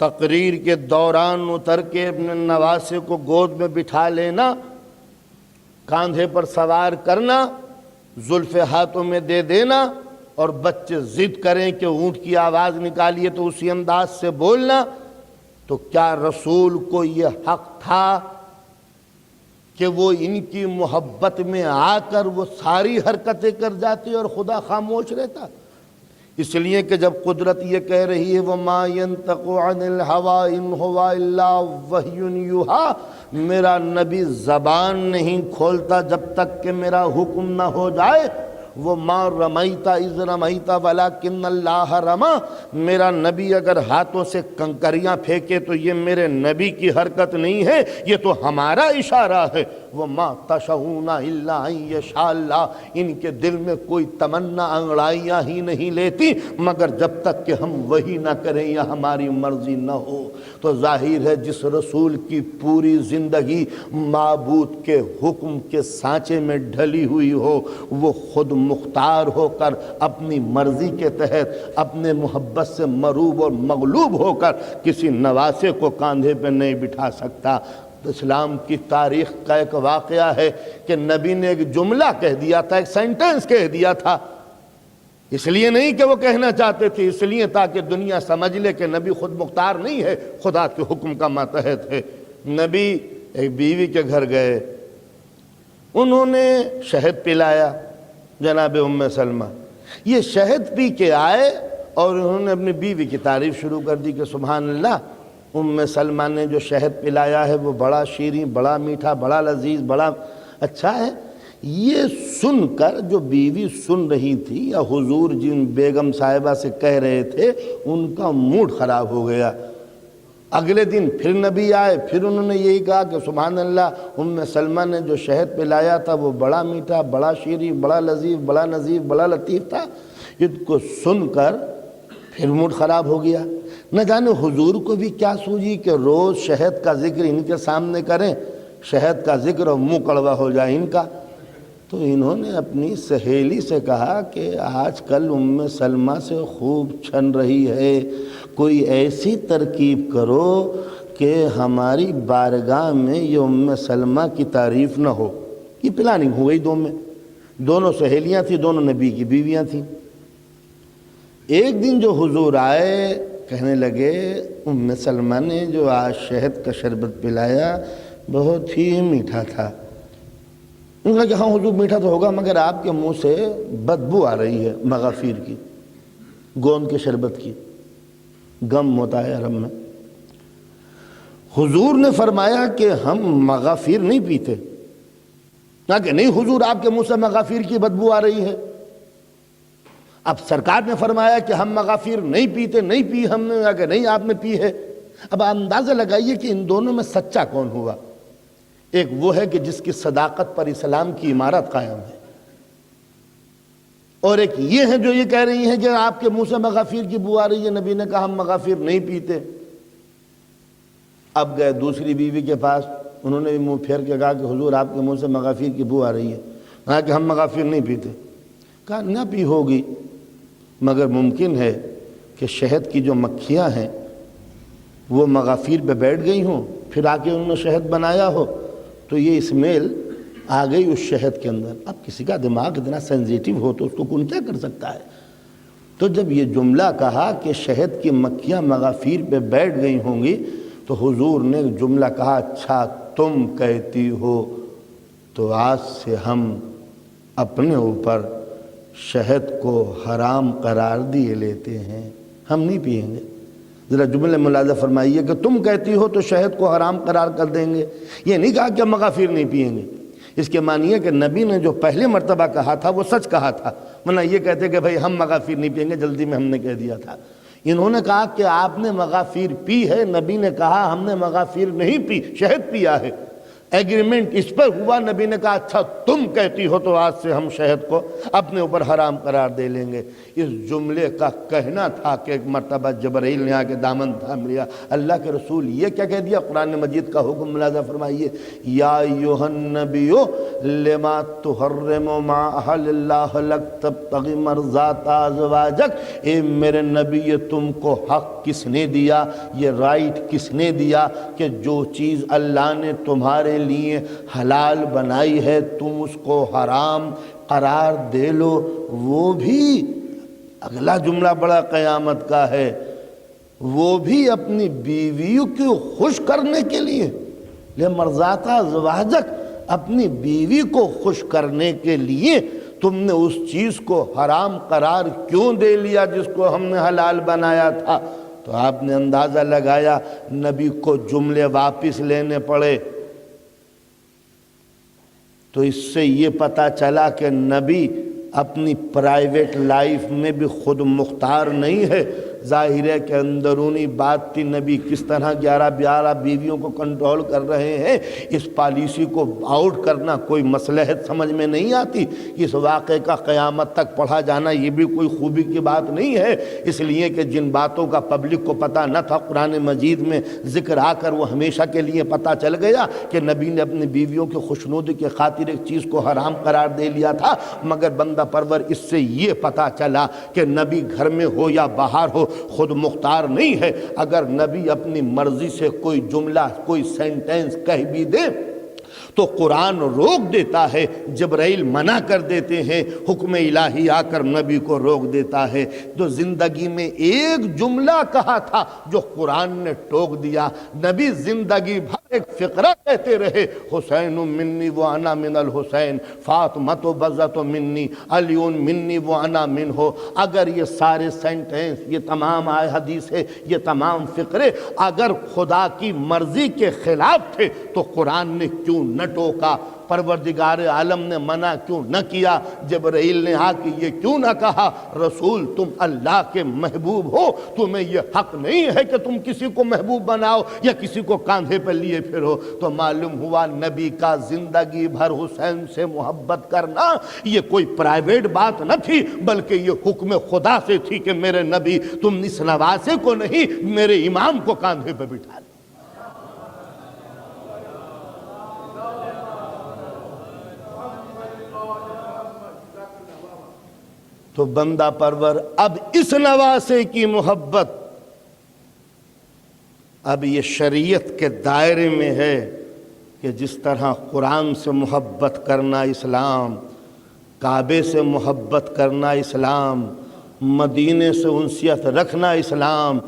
تقریر کے دوران اتر کے اپنے نواسے کو گود میں بٹھا لینا، کاندھے پر سوار کرنا، زلف ہاتھوں میں دے دینا، اور بچے ضد کریں کہ اونٹ کی آواز نکالیے تو اسی انداز سے بولنا، تو کیا رسول کو یہ حق تھا کہ وہ ان کی محبت میں آ کر وہ ساری حرکتیں کر جاتی اور خدا خاموش رہتا؟ اس لیے کہ جب قدرت یہ کہہ رہی ہے وَمَا يَنْتَقُ عَنِ الْهَوَىٰ إِنْ هُوَ إِلَّا وَحْيٌ يُوحَىٰ، میرا نبی زبان نہیں کھولتا جب تک کہ میرا حکم نہ ہو جائے۔ وَمَا رَمَيْتَ إِذْ رَمَيْتَ وَلَكِنَّ اللَّهَ رَمَىٰ، میرا نبی اگر ہاتھوں سے کنکریاں پھینکے تو یہ میرے نبی کی حرکت نہیں ہے، یہ تو ہمارا اشارہ ہے۔ وَمَا تَشَاءُونَ إِلَّا أَن يَشَاءَ اللَّهُ، ان کے دل میں کوئی تمنا انگڑائیاں ہی نہیں لیتی مگر جب تک کہ ہم وہی نہ کریں یا ہماری مرضی نہ ہو۔ تو ظاہر ہے جس رسول کی پوری زندگی معبود کے حکم کے سانچے میں ڈھلی ہوئی ہو، وہ خود مختار ہو کر اپنی مرضی کے تحت اپنے محبت سے مروب اور مغلوب ہو کر کسی نواسے کو کاندھے پہ نہیں بٹھا سکتا۔ اسلام کی تاریخ کا ایک واقعہ ہے کہ نبی نے ایک جملہ کہہ دیا تھا، ایک سینٹنس کہہ دیا تھا، اس لیے نہیں کہ وہ کہنا چاہتے تھے، اس لیے تاکہ دنیا سمجھ لے کہ نبی خود مختار نہیں ہے، خدا کے حکم کا ماتحت ہے۔ نبی ایک بیوی کے گھر گئے، انہوں نے شہد پلایا جناب ام سلمہ، یہ شہد پی کے آئے اور انہوں نے اپنی بیوی کی تعریف شروع کر دی کہ سبحان اللہ، ام سلمہ نے جو شہد پلایا ہے وہ بڑا شیریں، بڑا میٹھا، بڑا لذیذ، بڑا اچھا ہے۔ یہ سن کر جو بیوی سن رہی تھی یا حضور جن بیگم صاحبہ سے کہہ رہے تھے، ان کا موڈ خراب ہو گیا۔ اگلے دن پھر نبی آئے، پھر انہوں نے یہی کہا کہ سبحان اللہ، ام سلمہ نے جو شہد پلایا تھا وہ بڑا میٹھا، بڑا شیریں، بڑا لذیذ، بڑا نظیف، بڑا لطیف تھا۔ ان کو سن کر پھر موڈ خراب ہو گیا۔ نہ جانے حضور کو بھی کیا سوجی کہ روز شہد کا ذکر ان کے سامنے کریں، شہد کا ذکر اور منہ کڑوا ہو جائے ان کا۔ تو انہوں نے اپنی سہیلی سے کہا کہ آج کل ام سلمہ سے خوب چھن رہی ہے، کوئی ایسی ترکیب کرو کہ ہماری بارگاہ میں یہ ام سلمہ کی تعریف نہ ہو۔ یہ پلاننگ ہو گئی دونوں سہیلیاں تھیں، دونوں نبی کی بیویاں تھیں۔ ایک دن جو حضور آئے کہنے لگے ام سلمہ نے جو آج شہد کا شربت پلایا بہت ہی میٹھا تھا۔ انہوں نے کہا کہ ہاں حضور میٹھا تو ہوگا مگر آپ کے منہ سے بدبو آ رہی ہے مغافیر کی، گوند کے شربت کی، غم ہوتا ہے عرب میں۔ حضور نے فرمایا کہ ہم مغافیر نہیں پیتے۔ کہا کہ نہیں حضور آپ کے منہ سے مغافیر کی بدبو آ رہی ہے۔ اب سرکار نے فرمایا کہ ہم مغافیر نہیں پیتے، نہیں پی ہم نے، کہا کہ نہیں آپ نے پی ہے۔ اب اندازہ لگائیے کہ ان دونوں میں سچا کون ہوا۔ ایک وہ ہے کہ جس کی صداقت پر اسلام کی عمارت قائم ہے، اور ایک یہ ہے جو یہ کہہ رہی ہیں کہ آپ کے منہ سے مغافیر کی بو آ رہی ہے، نبی نے کہا ہم مغافیر نہیں پیتے۔ اب گئے دوسری بیوی کے پاس، انہوں نے بھی منہ پھیر کے کہا کہ حضور آپ کے منہ سے مغافیر کی بو آ رہی ہے۔ کہا کہ ہم مغافیر نہیں پیتے۔ کہا نہ پی ہوگی مگر ممکن ہے کہ شہد کی جو مکھیاں ہیں وہ مغافیر پہ بیٹھ گئی ہوں، پھر آ کے انہوں نے شہد بنایا ہو تو یہ اسمیل آ گئی اس شہد کے اندر۔ اب کسی کا دماغ اتنا سینسیٹیو ہو تو اس کو کون کیا کر سکتا ہے۔ تو جب یہ جملہ کہا کہ شہد کی مکھیاں مغافیر پہ بیٹھ گئی ہوں گی تو حضور نے جملہ کہا اچھا تم کہتی ہو تو آج سے ہم اپنے اوپر شہد کو حرام قرار دیے لیتے ہیں، ہم نہیں پئیں گے۔ ذرا جملے ملاحظہ فرمائیے کہ تم کہتی ہو تو شہد کو حرام قرار کر دیں گے، یہ نہیں کہا کہ مغافیر نہیں پئیں گے۔ اس کے معنی ہے کہ نبی نے جو پہلے مرتبہ کہا تھا وہ سچ کہا تھا، ورنہ یہ کہتے کہ بھئی ہم مغافیر نہیں پئیں گے، جلدی میں ہم نے کہہ دیا تھا۔ انہوں نے کہا کہ آپ نے مغافیر پی ہے، نبی نے کہا ہم نے مغافیر نہیں پی، شہد پیا ہے۔ ایگریمنٹ اس پر ہوا، نبی نے کہا اچھا تم کہتی ہو تو آج سے ہم شہد کو اپنے اوپر حرام قرار دے لیں گے۔ اس جملے کا کہنا تھا کہ ایک مرتبہ جبرائیل نے آ کے دامن تھام لیا، اللہ کے رسول یہ کیا کہہ دیا؟ قرآن مجید کا حکم ملاحظہ فرمائیے، یا ایھا النبی لما تحرم ما احل اللہ لک تبتغی مرضات ازواجک، اے میرے نبی یہ تم کو حق کس نے دیا، یہ رائٹ کس نے دیا کہ جو چیز اللہ نے تمہارے لیے حلال بنائی ہے تم اس کو حرام قرار دے لو؟ وہ بھی اگلا جملہ بڑا قیامت کا ہے، وہ بھی اپنی بیویوں کو خوش کرنے کے لیے، لمرضات ازواجک، اپنی بیوی کو خوش کرنے کے لیے تم نے اس چیز کو حرام قرار کیوں دے لیا جس کو ہم نے حلال بنایا تھا؟ تو آپ نے اندازہ لگایا، نبی کو جملے واپس لینے پڑے۔ تو اس سے یہ پتہ چلا کہ نبی اپنی پرائیویٹ لائف میں بھی خود مختار نہیں ہے۔ ظاہر ہے کہ اندرونی بات تھی، نبی کس طرح 11 بیویوں کو کنٹرول کر رہے ہیں، اس پالیسی کو آؤٹ کرنا کوئی مصلحت سمجھ میں نہیں آتی۔ اس واقعے کا قیامت تک پڑھا جانا یہ بھی کوئی خوبی کی بات نہیں ہے، اس لیے کہ جن باتوں کا پبلک کو پتہ نہ تھا قرآن مجید میں ذکر آ کر وہ ہمیشہ کے لیے پتہ چل گیا کہ نبی نے اپنی بیویوں کی خوشنودی کی خاطر ایک چیز کو حرام قرار دے لیا تھا۔ مگر بندہ پرور اس سے یہ پتہ چلا کہ نبی گھر میں ہو یا باہر ہو خود مختار نہیں ہے۔ اگر نبی اپنی مرضی سے کوئی جملہ کوئی سینٹینس کہہ بھی دے تو قرآن روک دیتا ہے، جبرائیل منع کر دیتے ہیں، حکم الہی آ کر نبی کو روک دیتا ہے۔ جو زندگی میں ایک جملہ کہا تھا جو قرآن نے ٹوک دیا، نبی زندگی بھر ایک فقرہ کہتے رہے، حسین منی و انا من الحسین، فاطمۃ بضعۃ منی، علی منی و انا منہ۔ اگر یہ سارے سینٹینس، یہ تمام آئے حدیث ہے، یہ تمام فقرے اگر خدا کی مرضی کے خلاف تھے تو قرآن نے کیوں نہ ٹوکا؟ پروردگار عالم نے منع کیوں نہ کیا؟ جبرائیل نے آ کے یہ کیوں نہ کہا رسول تم اللہ کے محبوب ہو، تمہیں یہ حق نہیں ہے کہ تم کسی کو محبوب بناؤ یا کسی کو کاندھے پر لیے پھرو؟ تو معلوم ہوا نبی کا زندگی بھر حسین سے محبت کرنا یہ کوئی پرائیویٹ بات نہ تھی، بلکہ یہ حکم خدا سے تھی کہ میرے نبی تم اس نواسے کو نہیں میرے امام کو کاندھے پہ بٹھا دو۔ تو بندہ پرور اب اس نواسے کی محبت اب یہ شریعت کے دائرے میں ہے کہ جس طرح قرآن سے محبت کرنا اسلام، کعبے سے محبت کرنا اسلام، مدینے سے انسیت رکھنا اسلام،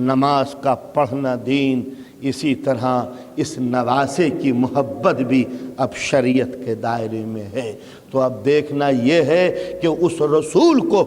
نماز کا پڑھنا دین، اسی طرح اس نواسے کی محبت بھی اب شریعت کے دائرے میں ہے۔ تو اب دیکھنا یہ ہے کہ اس رسول کو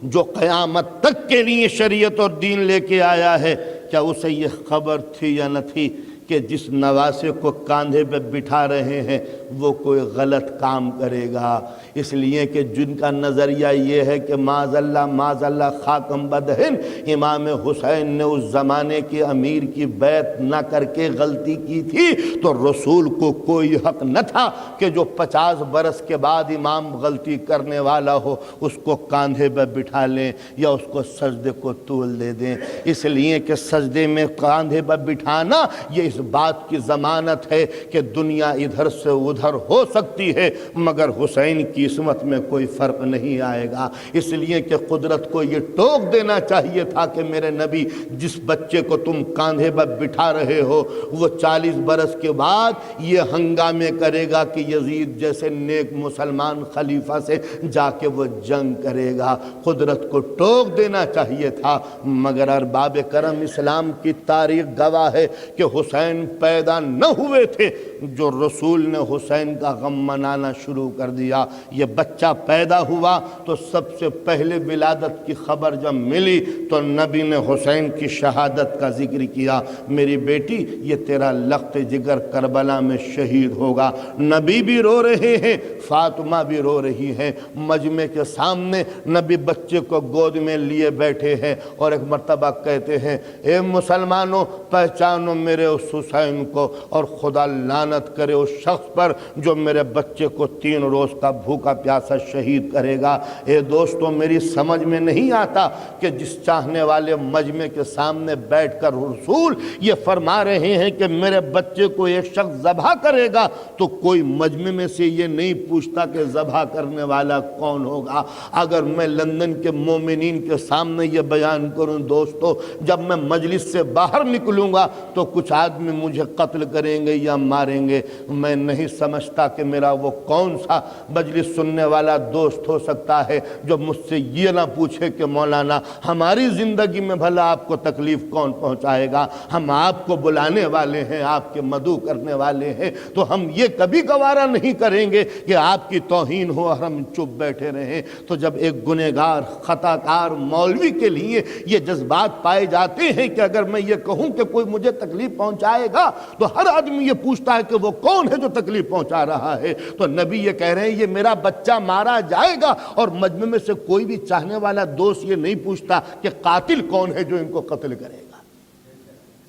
جو قیامت تک کے لیے شریعت اور دین لے کے آیا ہے، کیا اسے یہ خبر تھی یا نہ تھی کہ جس نواسے کو کاندھے پہ بٹھا رہے ہیں وہ کوئی غلط کام کرے گا؟ اس لیے کہ جن کا نظریہ یہ ہے کہ معاذ اللہ خاکم بدہن، امام حسین نے اس زمانے کے امیر کی بیعت نہ کر کے غلطی کی تھی، تو رسول کو کوئی حق نہ تھا کہ جو 50 برس کے بعد امام غلطی کرنے والا ہو اس کو کاندھے پہ بٹھا لیں یا اس کو سجدے کو طول دے دیں۔ اس لیے کہ سجدے میں کاندھے پہ بٹھانا یہ اس اس بات کی ضمانت ہے کہ دنیا ادھر سے ادھر ہو سکتی ہے مگر حسین کی عصمت میں کوئی فرق نہیں آئے گا، اس لیے کہ قدرت کو یہ ٹوک دینا چاہیے تھا کہ میرے نبی جس بچے کو تم کاندھے پر بٹھا رہے ہو وہ 40 برس کے بعد یہ ہنگامے کرے گا کہ یزید جیسے نیک مسلمان خلیفہ سے جا کے وہ جنگ کرے گا۔ قدرت کو ٹوک دینا چاہیے تھا، مگر ارباب کرم اسلام کی تاریخ گواہ ہے کہ حسین پیدا نہ ہوئے تھے جو رسول نے حسین کا غم منانا شروع کر دیا۔ یہ بچہ پیدا ہوا تو سب سے پہلے ولادت کی خبر جب ملی تو نبی نے حسین کی شہادت کا ذکر کیا، میری بیٹی یہ تیرا لخت جگر کربلا میں شہید ہوگا۔ نبی بھی رو رہے ہیں، فاطمہ بھی رو رہی ہیں، مجمع کے سامنے نبی بچے کو گود میں لیے بیٹھے ہیں اور ایک مرتبہ کہتے ہیں اے مسلمانوں پہچانو میرے اس حسین کو اور خدا لعنت کرے اس شخص پر جو میرے بچے کو 3 روز کا بھوکا پیاسا شہید کرے گا۔ اے دوستو میری سمجھ میں نہیں آتا کہ جس چاہنے والے مجمع کے سامنے بیٹھ کر رسول یہ فرما رہے ہیں کہ میرے بچے کو ایک شخص ذبح کرے گا تو کوئی مجمع میں سے یہ نہیں پوچھتا کہ ذبح کرنے والا کون ہوگا۔ اگر میں لندن کے مومنین کے سامنے یہ بیان کروں دوستو، جب میں مجلس سے باہر نکلوں گا تو کچھ آدمی مجھے قتل کریں گے یا ماریں گے، میں نہیں سمجھتا کہ میرا وہ کون سا مجلس سننے والا دوست ہو سکتا ہے جو مجھ سے یہ نہ پوچھے کہ مولانا ہماری زندگی میں بھلا آپ کو تکلیف کون پہنچائے گا، ہم آپ کو بلانے والے ہیں، آپ کے مدعو کرنے والے ہیں، تو ہم یہ کبھی گوارا نہیں کریں گے کہ آپ کی توہین ہو اور ہم چپ بیٹھے رہیں۔ تو جب ایک گنہگار خطا کار مولوی کے لیے یہ جذبات پائے جاتے ہیں کہ اگر میں یہ کہوں کہ کوئی مجھے تکلیف پہنچائے گا تو ہر آدمی یہ پوچھتا ہے کہ وہ کون ہے جو تکلیف پہنچا رہا ہے، تو نبی یہ کہہ رہے ہیں یہ میرا بچہ مارا جائے گا، اور مجمع میں سے کوئی بھی چاہنے والا دوست یہ نہیں پوچھتا کہ قاتل کون ہے جو ان کو قتل کرے گا۔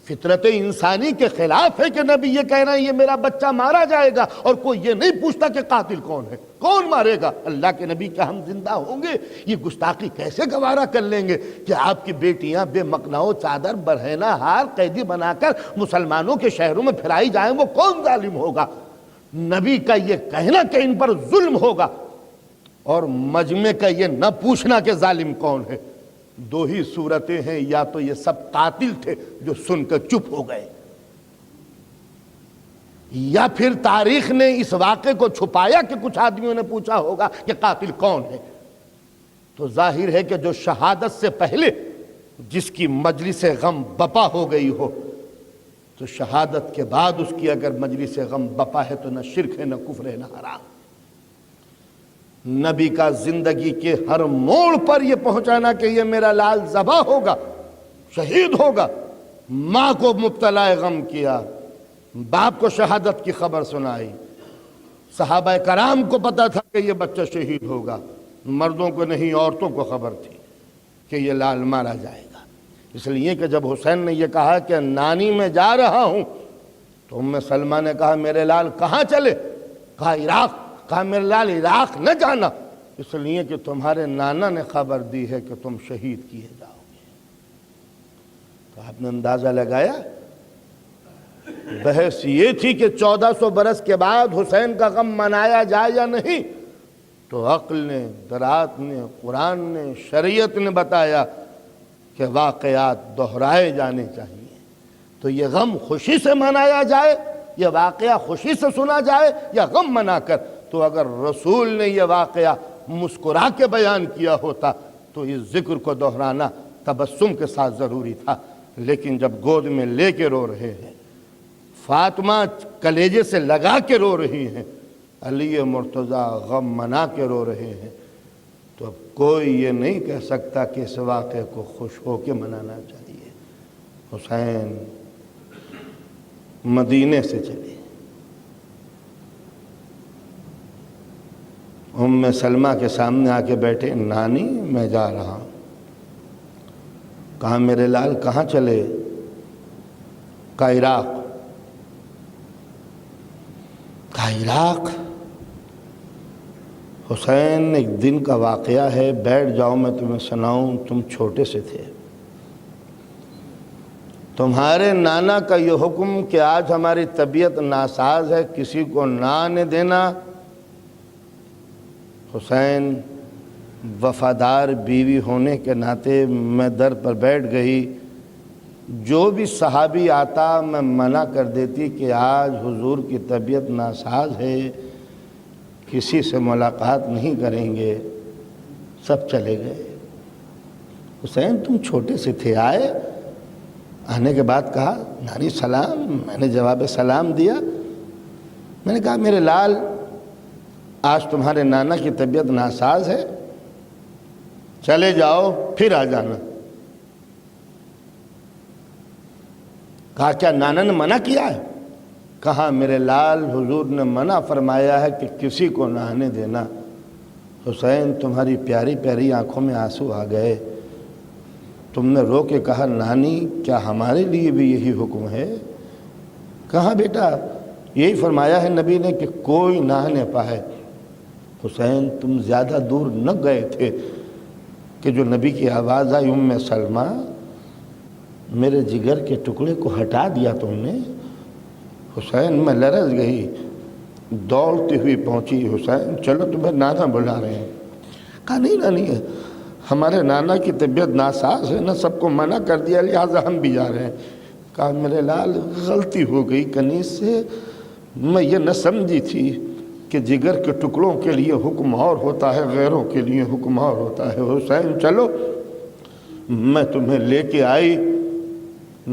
فطرت انسانی کے خلاف ہے کہ نبی یہ کہہ رہے ہیں یہ میرا بچہ مارا جائے گا اور کوئی یہ نہیں پوچھتا کہ قاتل کون ہے، کون مارے گا۔ اللہ کے نبی کیا ہم زندہ ہوں گے یہ گستاخی کیسے گوارا کر لیں گے کہ آپ کی بیٹیاں بے مقنعو چادر برہنہ ہار قیدی بنا کر مسلمانوں کے شہروں میں پھیلائی جائیں، وہ کون ظالم ہوگا؟ نبی کا یہ کہنا کہ ان پر ظلم ہوگا اور مجمع کا یہ نہ پوچھنا کہ ظالم کون ہے، دو ہی صورتیں ہیں، یا تو یہ سب قاتل تھے جو سن کر چپ ہو گئے، یا پھر تاریخ نے اس واقعے کو چھپایا کہ کچھ آدمیوں نے پوچھا ہوگا کہ قاتل کون ہے۔ تو ظاہر ہے کہ جو شہادت سے پہلے جس کی مجلس غم بپا ہو گئی ہو تو شہادت کے بعد اس کی اگر مجلس غم بپا ہے تو نہ شرک ہے، نہ کفر ہے، نہ حرام۔ نبی کا زندگی کے ہر موڑ پر یہ پہنچانا کہ یہ میرا لال ذبح ہوگا، شہید ہوگا، ماں کو مبتلا غم کیا، باپ کو شہادت کی خبر سنائی، صحابہ کرام کو پتا تھا کہ یہ بچہ شہید ہوگا، مردوں کو نہیں عورتوں کو خبر تھی کہ یہ لال مارا جائے گا۔ اس لیے کہ جب حسین نے یہ کہا کہ نانی میں جا رہا ہوں تو ام سلمہ نے کہا میرے لال کہاں چلے؟ کہا عراق۔ کہا میرے لال عراق نہ جانا، اس لیے کہ تمہارے نانا نے خبر دی ہے کہ تم شہید کیے جاؤ گے۔ تو آپ نے اندازہ لگایا بحث یہ تھی کہ 1400 برس کے بعد حسین کا غم منایا جائے یا نہیں، تو عقل نے، درات نے، قرآن نے، شریعت نے بتایا کہ واقعات دہرائے جانے چاہیے۔ تو یہ غم خوشی سے منایا جائے، یہ واقعہ خوشی سے سنا جائے یا غم منا کر۔ تو اگر رسول نے یہ واقعہ مسکرا کے بیان کیا ہوتا تو اس ذکر کو دہرانا تبسم کے ساتھ ضروری تھا، لیکن جب گود میں لے کے رو رہے ہیں، فاطمہ کلیجے سے لگا کے رو رہی ہیں، علی مرتضیٰ غم منا کے رو رہے ہیں، تو اب کوئی یہ نہیں کہہ سکتا کہ اس واقعے کو خوش ہو کے منانا چاہیے۔ حسین مدینے سے چلے، ام سلمہ کے سامنے آ کے بیٹھے، نانی میں جا رہا ہوں۔ کہا میرے لال کہاں چلے؟ کہا عراق۔ کہا عراق؟ حسین ایک دن کا واقعہ ہے، بیٹھ جاؤ میں تمہیں سناؤں، تم چھوٹے سے تھے۔ تمہارے نانا کا یہ حکم کہ آج ہماری طبیعت ناساز ہے، کسی کو نہ آنے دینا۔ حسین وفادار بیوی ہونے کے ناطے میں در پر بیٹھ گئی، جو بھی صحابی آتا میں منع کر دیتی کہ آج حضور کی طبیعت ناساز ہے، کسی سے ملاقات نہیں کریں گے، سب چلے گئے۔ حسین تم چھوٹے سے تھے، آنے کے بعد کہا نانی سلام، میں نے جواب سلام دیا، میں نے کہا میرے لال آج تمہارے نانا کی طبیعت ناساز ہے، چلے جاؤ پھر آ جانا۔ کہا کیا نانا نے منع کیا ہے؟ کہا میرے لال حضور نے منع فرمایا ہے کہ کسی کو نہ آنے دینا۔ حسین تمہاری پیاری پیاری آنکھوں میں آنسو آ گئے، تم نے رو کے کہا نانی کیا ہمارے لیے بھی یہی حکم ہے؟ کہا بیٹا یہی فرمایا ہے نبی نے کہ کوئی نہ آنے پائے۔ حسین تم زیادہ دور نہ گئے تھے کہ جو نبی کی آواز آئی ام سلمہ میرے جگر کے ٹکڑے کو ہٹا دیا تم نے۔ حسین میں لرز گئی، دوڑتی ہوئی پہنچی، حسین چلو تمہیں نانا بلا رہے ہیں۔ کہا نہیں نانی ہمارے نانا کی طبیعت ناساز ہے، نہ سب کو منع کر دیا لہٰذا ہم بھی جا رہے ہیں۔ کہا میرے لال غلطی ہو گئی کنیز سے، میں یہ نہ سمجھی تھی کہ جگر کے ٹکڑوں کے لیے حکم اور ہوتا ہے، غیروں کے لیے حکم اور ہوتا ہے۔ حسین چلو، میں تمہیں لے کے آئی،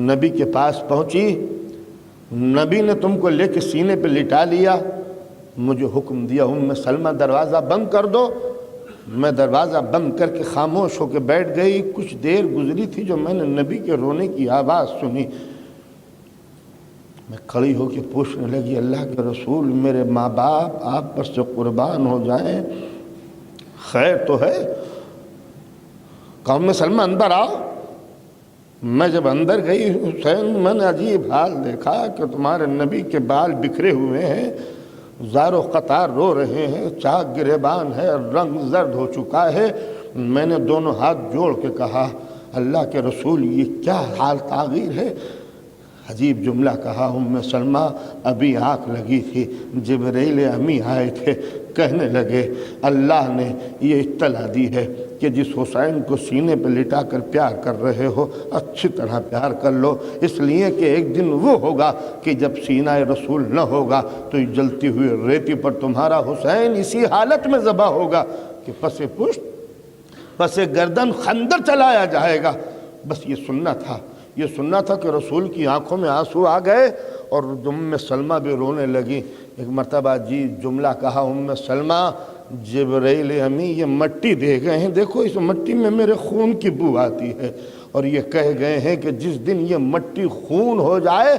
نبی کے پاس پہنچی، نبی نے تم کو لے کے سینے پہ لٹا لیا، مجھے حکم دیا ام سلمہ دروازہ بند کر دو۔ میں دروازہ بند کر کے خاموش ہو کے بیٹھ گئی۔ کچھ دیر گزری تھی جو میں نے نبی کے رونے کی آواز سنی، میں کھڑی ہو کے پوچھنے لگی اللہ کے رسول میرے ماں باپ آپ پر سے قربان ہو جائیں، خیر تو ہے؟ کہا ام سلمہ اندر آؤ۔ میں جب اندر گئی حسین میں نے عجیب حال دیکھا کہ تمہارے نبی کے بال بکھرے ہوئے ہیں، زار و قطار رو رہے ہیں، چاک گریبان ہے، رنگ زرد ہو چکا ہے۔ میں نے دونوں ہاتھ جوڑ کے کہا اللہ کے رسول یہ کیا حال تغیر ہے؟ عجیب جملہ کہا ام سلمہ ابھی آنکھ لگی تھی، جبرائیل امی آئے تھے، کہنے لگے اللہ نے یہ اطلاع دی ہے کہ جس حسین کو سینے پہ لٹا کر پیار کر رہے ہو اچھی طرح پیار کر لو، اس لیے کہ ایک دن وہ ہوگا کہ جب سینہ رسول نہ ہوگا تو یہ جلتی ہوئی ریتی پر تمہارا حسین اسی حالت میں ذبح ہوگا کہ پس پشت پس گردن خنجر چلایا جائے گا۔ بس یہ سننا تھا کہ رسول کی آنکھوں میں آنسو آ گئے اور ام سلمہ بھی رونے لگی۔ ایک مرتبہ جملہ کہا ام سلمہ جبرائیل امی یہ مٹی دے گئے ہیں، دیکھو اس مٹی میں میرے خون کی بو آتی ہے، اور یہ کہہ گئے ہیں کہ جس دن یہ مٹی خون ہو جائے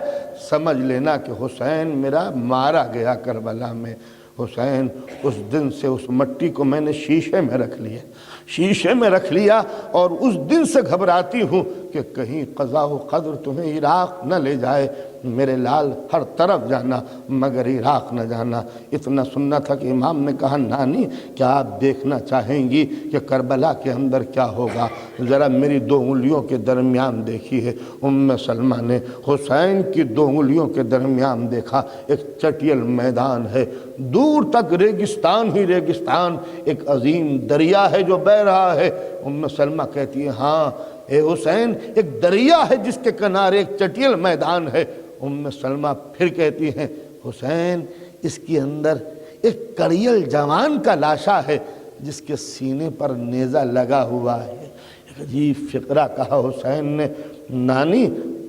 سمجھ لینا کہ حسین میرا مارا گیا کربلا میں۔ حسین اس دن سے اس مٹی کو میں نے شیشے میں رکھ لیا اور اس دن سے گھبراتی ہوں کہ کہیں قضا و قدر تمہیں عراق نہ لے جائے۔ میرے لال ہر طرف جانا مگر عراق نہ جانا۔ اتنا سننا تھا کہ امام نے کہا نانی کیا آپ دیکھنا چاہیں گی کہ کربلا کے اندر کیا ہوگا؟ ذرا میری 2 انگلیوں کے درمیان دیکھی ہے۔ ام سلمہ نے حسین کی 2 انگلیوں کے درمیان دیکھا، ایک چٹیل میدان ہے، دور تک ریگستان ہی ریگستان، ایک عظیم دریا ہے جو بہہ رہا ہے۔ ام سلمہ کہتی ہے ہاں اے حسین ایک دریا ہے جس کے کنارے ایک چٹیل میدان ہے۔ ام سلمہ پھر کہتی ہیں حسین اس کے اندر ایک کڑیل جوان کا لاشا ہے جس کے سینے پر نیزہ لگا ہوا ہے۔ ایک عجیب فقرہ کہا حسین نے نانی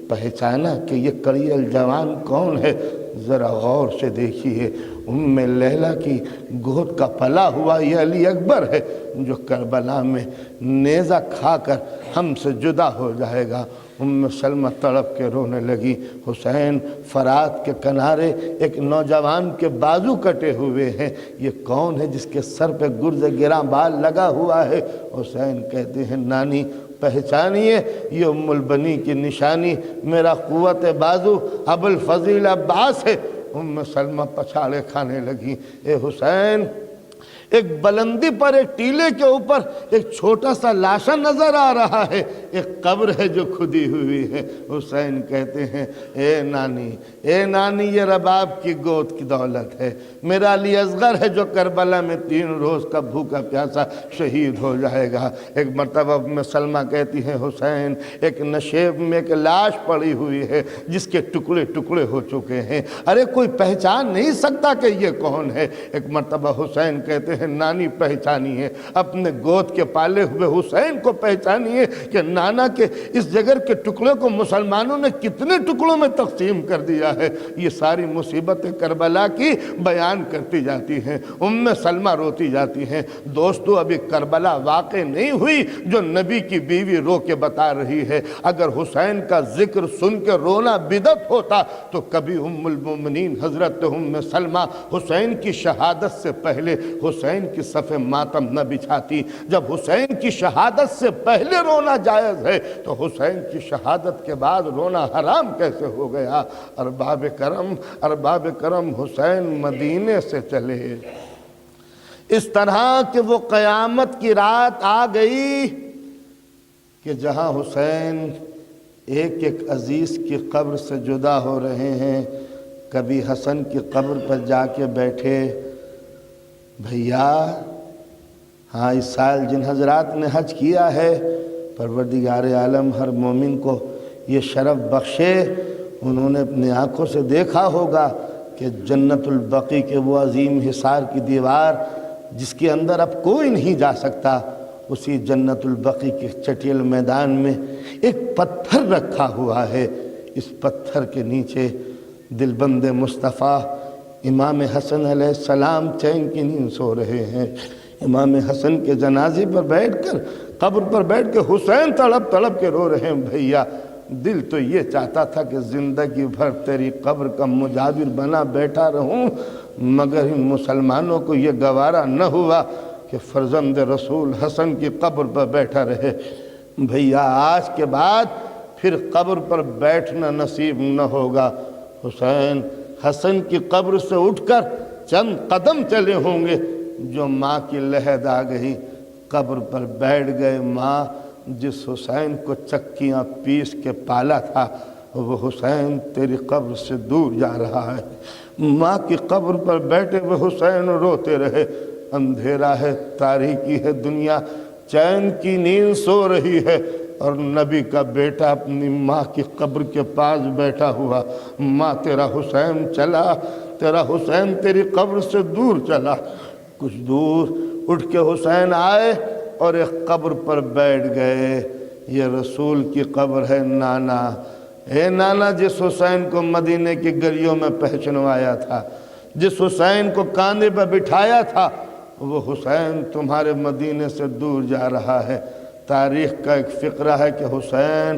پہچانا کہ یہ کڑیل جوان کون ہے؟ ذرا غور سے دیکھیے ام لیلہ کی گود کا پلا ہوا یہ علی اکبر ہے جو کربلا میں نیزہ کھا کر ہم سے جدا ہو جائے گا۔ ام سلمہ تڑپ کے رونے لگی۔ حسین فرات کے کنارے ایک نوجوان کے بازو کٹے ہوئے ہیں، یہ کون ہے جس کے سر پہ گرز گراں بال لگا ہوا ہے؟ حسین کہتے ہیں نانی پہچانیے یہ ام البنی کی نشانی میرا قوت بازو ابو الفضیل عباس ہے۔ ام سلمہ پچھاڑے کھانے لگی، اے حسین ایک بلندی پر ایک ٹیلے کے اوپر ایک چھوٹا سا لاشا نظر آ رہا ہے، ایک قبر ہے جو کھدی ہوئی ہے۔ حسین کہتے ہیں اے نانی یہ رباب کی گود کی دولت ہے، میرا علی اصغر ہے جو کربلا میں 3 روز کا بھوکا پیاسا شہید ہو جائے گا۔ ایک مرتبہ میں سلمہ کہتی ہے حسین ایک نشیب میں ایک لاش پڑی ہوئی ہے جس کے ٹکڑے ٹکڑے ہو چکے ہیں، ارے کوئی پہچان نہیں سکتا کہ یہ کون ہے۔ ایک مرتبہ حسین کہتے ہیں نانی پہچانیے، اپنے گود کے پالے ہوئے حسین کو پہچانیے کہ نانا کے اس جگر کے ٹکڑے کو مسلمانوں نے کتنے ٹکڑوں میں تقسیم کر دیا ہے۔ یہ ساری مصیبتیں کربلا کی بیان کرتی جاتی ہیں، سلمہ روتی جاتی ہیں۔ دوستو ابھی کربلا واقع نہیں ہوئی جو نبی کی بیوی رو کے بتا رہی ہے۔ اگر حسین کا ذکر سن کے رونا بدعت ہوتا تو کبھی المومنین حضرت سلمہ حسین کی شہادت سے پہلے حسین کی صف ماتم نہ بچھاتی۔ جب حسین کی شہادت سے پہلے رونا جائز ہے تو حسین کی شہادت کے بعد رونا حرام کیسے ہو گیا؟ ارباب کرم حسین مدینے سے چلے اس طرح کہ وہ قیامت کی رات آ گئی کہ جہاں حسین ایک ایک عزیز کی قبر سے جدا ہو رہے ہیں، کبھی حسن کی قبر پر جا کے بیٹھے، بھیا ہاں اس سال جن حضرات نے حج کیا ہے پروردگار عالم ہر مومن کو یہ شرف بخشے، انہوں نے اپنی آنکھوں سے دیکھا ہوگا کہ جنت البقیع کے وہ عظیم حصار کی دیوار جس کے اندر اب کوئی نہیں جا سکتا، اسی جنت البقیع کے چٹیل میدان میں ایک پتھر رکھا ہوا ہے۔ اس پتھر کے نیچے دلبند مصطفیٰ امام حسن علیہ السلام چین کی نیند سو رہے ہیں۔ امام حسن کے جنازے پر بیٹھ کر قبر پر بیٹھ کے حسین تڑپ تڑپ کے رو رہے ہیں، بھیا دل تو یہ چاہتا تھا کہ زندگی بھر تیری قبر کا مجاور بنا بیٹھا رہوں، مگر ان مسلمانوں کو یہ گوارا نہ ہوا کہ فرزند رسول حسن کی قبر پر بیٹھا رہے۔ بھیا آج کے بعد پھر قبر پر بیٹھنا نصیب نہ ہوگا۔ حسین حسن کی قبر سے اٹھ کر چند قدم چلے ہوں گے جو ماں کی لحد آ گئی، قبر پر بیٹھ گئے۔ ماں جس حسین کو چکیاں پیس کے پالا تھا وہ حسین تیری قبر سے دور جا رہا ہے۔ ماں کی قبر پر بیٹھے ہوئے حسین روتے رہے۔ اندھیرا ہے، تاریکی ہے دنیا، چین کی نیند سو رہی ہے اور نبی کا بیٹا اپنی ماں کی قبر کے پاس بیٹھا ہوا۔ ماں تیرا حسین چلا، تیرا حسین تیری قبر سے دور چلا۔ کچھ دور اٹھ کے حسین آئے اور ایک قبر پر بیٹھ گئے۔ یہ رسول کی قبر ہے نانا۔ اے نانا، جس حسین کو مدینے کی گلیوں میں پہچنوایا تھا، جس حسین کو کاندھے پر بٹھایا تھا، وہ حسین تمہارے مدینے سے دور جا رہا ہے۔ تاریخ کا ایک فقرہ ہے کہ حسین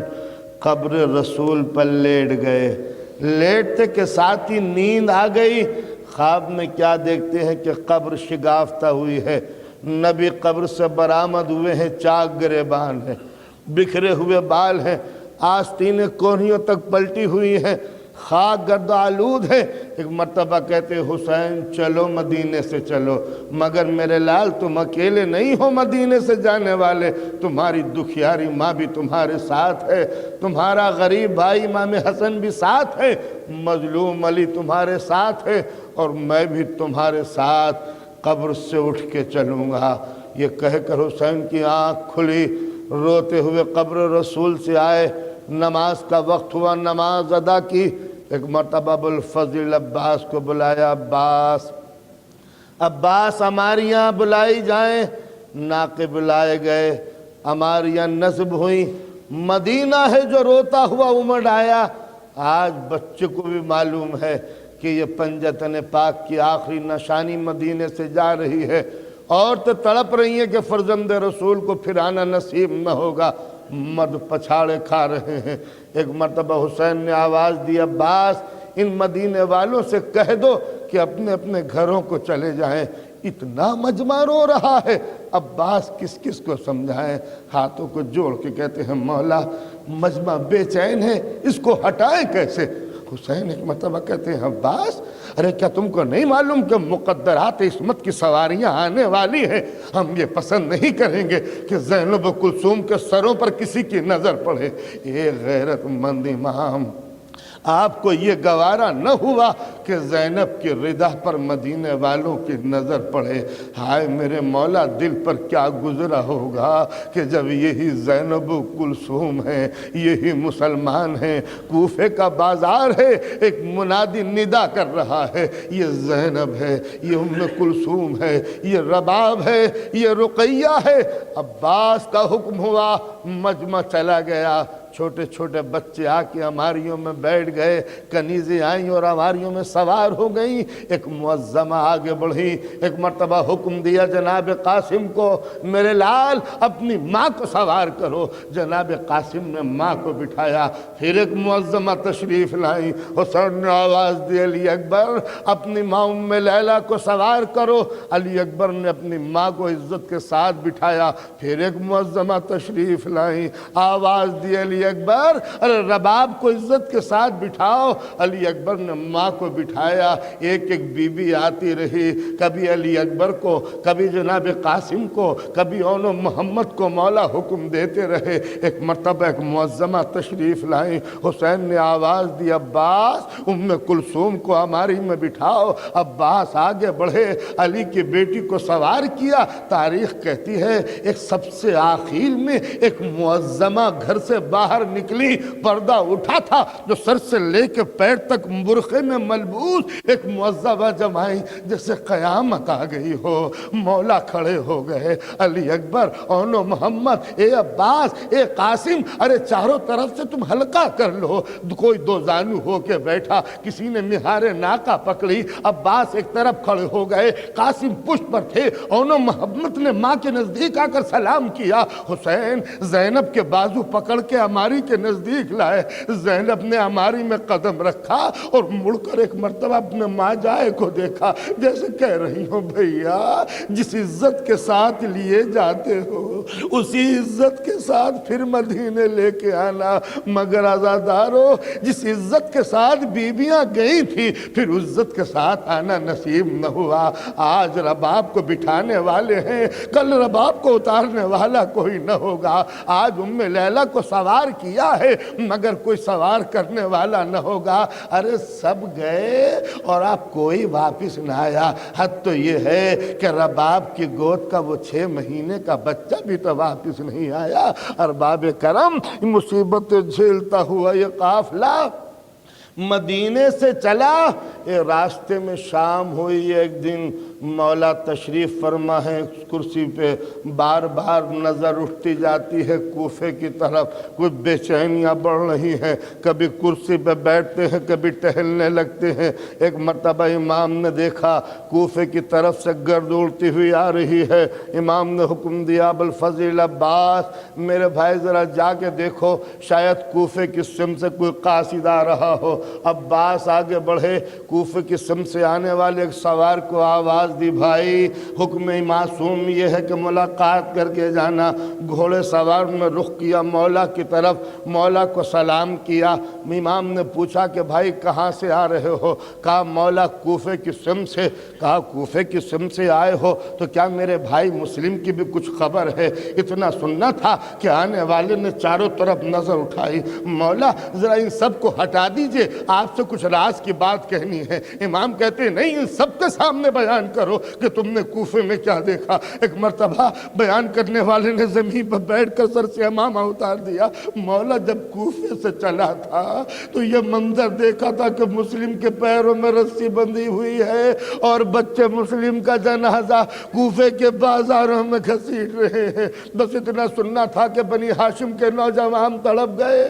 قبر رسول پر لیٹ گئے، لیٹتے کے ساتھ ہی نیند آ گئی۔ خواب میں کیا دیکھتے ہیں کہ قبر شگافتہ ہوئی ہے، نبی قبر سے برآمد ہوئے ہیں، چاک گریبان ہے، بکھرے ہوئے بال ہیں، آستینیں کونیوں تک پلٹی ہوئی ہیں، خاک گرد آلود ہے۔ ایک مرتبہ کہتے حسین چلو مدینے سے چلو، مگر میرے لال تم اکیلے نہیں ہو مدینے سے جانے والے، تمہاری دکھیاری ماں بھی تمہارے ساتھ ہے، تمہارا غریب بھائی امام حسن بھی ساتھ ہے، مظلوم علی تمہارے ساتھ ہے، اور میں بھی تمہارے ساتھ قبر سے اٹھ کے چلوں گا۔ یہ کہہ کر حسین کی آنکھ کھلی، روتے ہوئے قبر رسول سے آئے، نماز کا وقت ہوا، نماز ادا کی۔ ایک مرتبہ ابوالفضل عباس کو بلایا، عباس عماریاں بلائی جائیں، ناقب بلائے گئے، عماریاں نصب ہوئیں۔ مدینہ ہے جو روتا ہوا امڑ آیا۔ آج بچے کو بھی معلوم ہے کہ یہ پنجتن پاک کی آخری نشانی مدینے سے جا رہی ہے، عورتیں تڑپ رہی ہیں کہ فرزند رسول کو پھر آنا نصیب نہ ہوگا، مرد پچھاڑے کھا رہے ہیں۔ ایک مرتبہ حسین نے آواز دی، عباس ان مدینے والوں سے کہہ دو کہ اپنے اپنے گھروں کو چلے جائیں، اتنا مجمع رو رہا ہے۔ عباس کس کس کو سمجھائیں، ہاتھوں کو جوڑ کے کہتے ہیں مولا مجمع بے چین ہے، اس کو ہٹائیں کیسے؟ حسین ایک مرتبہ کہتے ہیں عباس ارے کیا تم کو نہیں معلوم کہ مقدرات عصمت کی سواریاں آنے والی ہیں؟ ہم یہ پسند نہیں کریں گے کہ زینب و کلثوم کے سروں پر کسی کی نظر پڑے۔ ایک غیرت مند امام، آپ کو یہ گوارا نہ ہوا کہ زینب کی ردا پر مدینے والوں کی نظر پڑے۔ ہائے میرے مولا، دل پر کیا گزرا ہوگا کہ جب یہی زینب و کلثوم ہیں، یہی مسلمان ہیں، کوفے کا بازار ہے، ایک منادی ندا کر رہا ہے، یہ زینب ہے، یہ ام کلثوم ہے، یہ رباب ہے، یہ رقیہ ہے۔ عباس کا حکم ہوا، مجمع چلا گیا، چھوٹے چھوٹے بچے آ کے ہماریوں میں بیٹھ گئے، کنیزیں آئیں اور ہماریوں میں سوار ہو گئیں۔ ایک معظمہ آگے بڑھی، ایک مرتبہ حکم دیا جناب قاسم کو، میرے لال اپنی ماں کو سوار کرو۔ جناب قاسم نے ماں کو بٹھایا، پھر ایک معظمہ تشریف لائیں۔ حسین نے آواز دی علی اکبر اپنی ماں ام لیلہ کو سوار کرو۔ علی اکبر نے اپنی ماں کو عزت کے ساتھ بٹھایا، پھر ایک معظمہ تشریف لائیں، آواز دی علی اکبر ارے رباب کو عزت کے ساتھ بٹھاؤ۔ علی اکبر نے ماں کو بٹھایا، ایک ایک بی بی آتی رہی، کبھی علی اکبر کو، کبھی جناب قاسم کو، کبھی اون محمد کو مولا حکم دیتے رہے۔ ایک مرتبہ ایک معظمہ تشریف لائیں، حسین نے آواز دی عباس ام کلثوم کو ہماری میں بٹھاؤ۔ عباس آگے بڑھے، علی کی بیٹی کو سوار کیا۔ تاریخ کہتی ہے ایک سب سے آخر میں ایک معظمہ گھر سے باہر نکلی، پردہ اٹھا تھا جو سر سے لے کے پیر تک برقعے میں ملبوس ایک معظمہ جمائی، جیسے قیامت آ گئی ہو۔ مولا کھڑے ہو گئے، علی اکبر، اون محمد، اے عباس، اے قاسم، ارے چاروں طرف سے تم حلقہ کر لو۔ کوئی دو زانو ہو کے بیٹھا، کسی نے مہار ناکا پکڑی۔ عباس ایک طرف کھڑے ہو گئے، قاسم پشت پر تھے، اون محمد نے ماں کے نزدیک آ کر سلام کیا۔ حسین زینب کے بازو پکڑ کے ہماری کے نزدیک لائے۔ زینب نے ہماری میں قدم رکھا اور مڑ کر ایک مرتبہ اپنے ماں جائے کو دیکھا، جیسے کہہ رہی ہوں بھیا جس عزت کے ساتھ لیے جاتے ہو اسی عزت کے ساتھ پھر مدینے لے کے آنا، مگر عزادارو جس عزت کے ساتھ بیویاں گئی تھی پھر عزت کے ساتھ آنا نصیب نہ ہوا۔ آج رباب کو بٹھانے والے ہیں، کل رباب کو اتارنے والا کوئی نہ ہوگا۔ آج ام لیلہ کو سوار کیا ہے مگر کوئی سوار کرنے والا نہ ہوگا۔ ارے سب گئے اور آپ کوئی واپس نہ آیا۔ حد تو یہ ہے کہ رباب کی گود کا وہ 6 مہینے کا بچہ بھی تو واپس نہیں آیا۔ ارباب کرم، مصیبت جھیلتا ہوا یہ قافلہ مدینے سے چلا۔ راستے میں شام ہوئی، ایک دن مولا تشریف فرما ہے، کرسی پہ بار بار نظر اٹھتی جاتی ہے کوفے کی طرف، کچھ بے چینیاں بڑھ رہی ہیں، کبھی کرسی پہ بیٹھتے ہیں، کبھی ٹہلنے لگتے ہیں۔ ایک مرتبہ امام نے دیکھا کوفے کی طرف سے گرد اڑتی ہوئی آ رہی ہے۔ امام نے حکم دیا ابوالفضل عباس میرے بھائی ذرا جا کے دیکھو، شاید کوفے کی سمت سے کوئی قاصد آ رہا ہو۔ عباس آگے بڑھے، کوفے کی سمت سے آنے والے ایک سوار کو آواز دی، بھائی حکم معصوم یہ ہے کہ ملاقات کر کے جانا۔ گھوڑے سوار نے رخ کیا مولا کی طرف، مولا کو سلام کیا۔ امام نے پوچھا کہ بھائی کہاں سے آ رہے ہو؟ کہا مولا کوفے کی سمت سے۔ کہا کوفے کی سمت سے آئے ہو تو کیا میرے بھائی مسلم کی بھی کچھ خبر ہے؟ اتنا سننا تھا کہ آنے والے نے چاروں طرف نظر اٹھائی، مولا ذرا ان سب کو ہٹا دیجئے، آپ سے کچھ راز کی بات کہنی ہے۔ امام کہتے ہیں نہیں، ان سب کے سامنے بیان کرو کہ تم نے کوفے میں کیا دیکھا۔ ایک مرتبہ بیان کرنے والے نے زمین پر بیٹھ کر سر سے امامہ اتار دیا، مولا جب کوفے سے چلا تھا تو یہ منظر دیکھا تھا کہ مسلم کے پیروں میں رسی بندھی ہوئی ہے اور بچے مسلم کا جنازہ کوفے کے بازاروں میں گھسیٹ رہے ہیں۔ بس اتنا سننا تھا کہ بنی ہاشم کے نوجوان تڑپ گئے،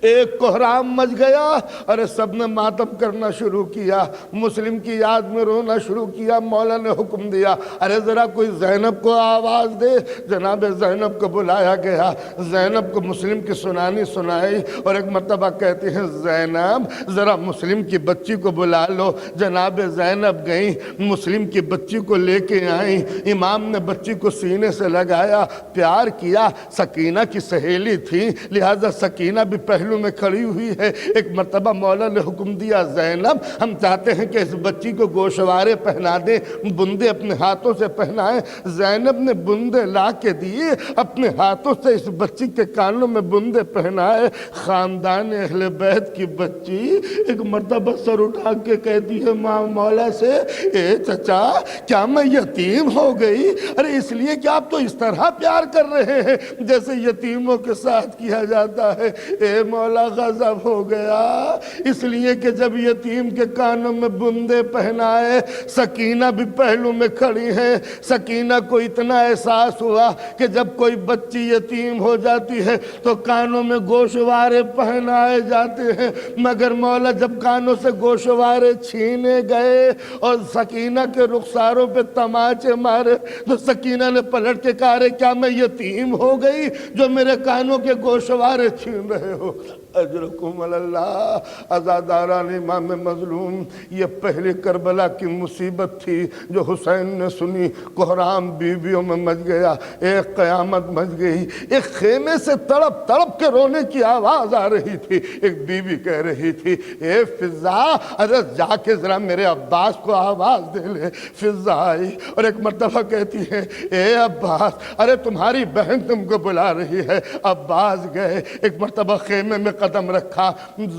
ایک کوہرام مچ گیا، اور سب نے ماتم کرنا شروع کیا، مسلم کی یاد میں رونا شروع کیا۔ مولا نے حکم دیا ارے ذرا کوئی زینب کو آواز دے۔ جناب زینب کو بلایا گیا، زینب کو مسلم کی سنانی سنائی، اور ایک مرتبہ کہتے ہیں زینب ذرا مسلم کی بچی کو بلا لو۔ جناب زینب گئیں، مسلم کی بچی کو لے کے آئیں۔ امام نے بچی کو سینے سے لگایا، پیار کیا۔ سکینہ کی سہیلی تھی، لہذا سکینہ بھی پہلے پہلو میں کھڑی ہوئی ہے۔ ایک مرتبہ مولا نے حکم دیا زینب ہم چاہتے ہیں کہ اس بچی کو گوشوارے پہنا دیں، بندے اپنے ہاتھوں سے پہنائیں۔ زینب نے بندے لا کے دیے، اپنے ہاتھوں سے اس بچی کے کانوں میں بندے پہنائے۔ خاندان اہل بیت کی بچی ایک مرتبہ سر اٹھا کے کہتی ہے ماں مولا سے، اے چچا کیا میں یتیم ہو گئی؟ ارے اس لیے کہ آپ تو اس طرح پیار کر رہے ہیں جیسے یتیموں کے ساتھ کیا جاتا ہے۔ اے مولا غضب ہو گیا، اس لیے کہ جب یتیم کے کانوں میں بندے پہنائے، سکینہ بھی پہلو میں کھڑی ہے، سکینہ کو اتنا احساس ہوا کہ جب کوئی بچی یتیم ہو جاتی ہے تو کانوں میں گوشوارے پہنائے جاتے ہیں، مگر مولا جب کانوں سے گوشوارے چھینے گئے اور سکینہ کے رخساروں پہ تماچے مارے تو سکینہ نے پلٹ کے کہا رے کیا میں یتیم ہو گئی جو میرے کانوں کے گوشوارے چھین رہے ہو؟ اجرکم اللہ۔ عزاداران امام مظلوم، یہ پہلی کربلا کی مصیبت تھی جو حسین نے سنی۔ کوہرام بیویوں میں مچ گیا، ایک قیامت مچ گئی۔ ایک خیمے سے تڑپ تڑپ کے رونے کی آواز آ رہی تھی۔ ایک بیوی کہہ رہی تھی اے فضا ارے جا کے ذرا میرے عباس کو آواز دے لے۔ فضا آئی اور ایک مرتبہ کہتی ہے اے عباس ارے تمہاری بہن تم کو بلا رہی ہے۔ عباس گئے، ایک مرتبہ خیمے میں قدم رکھا،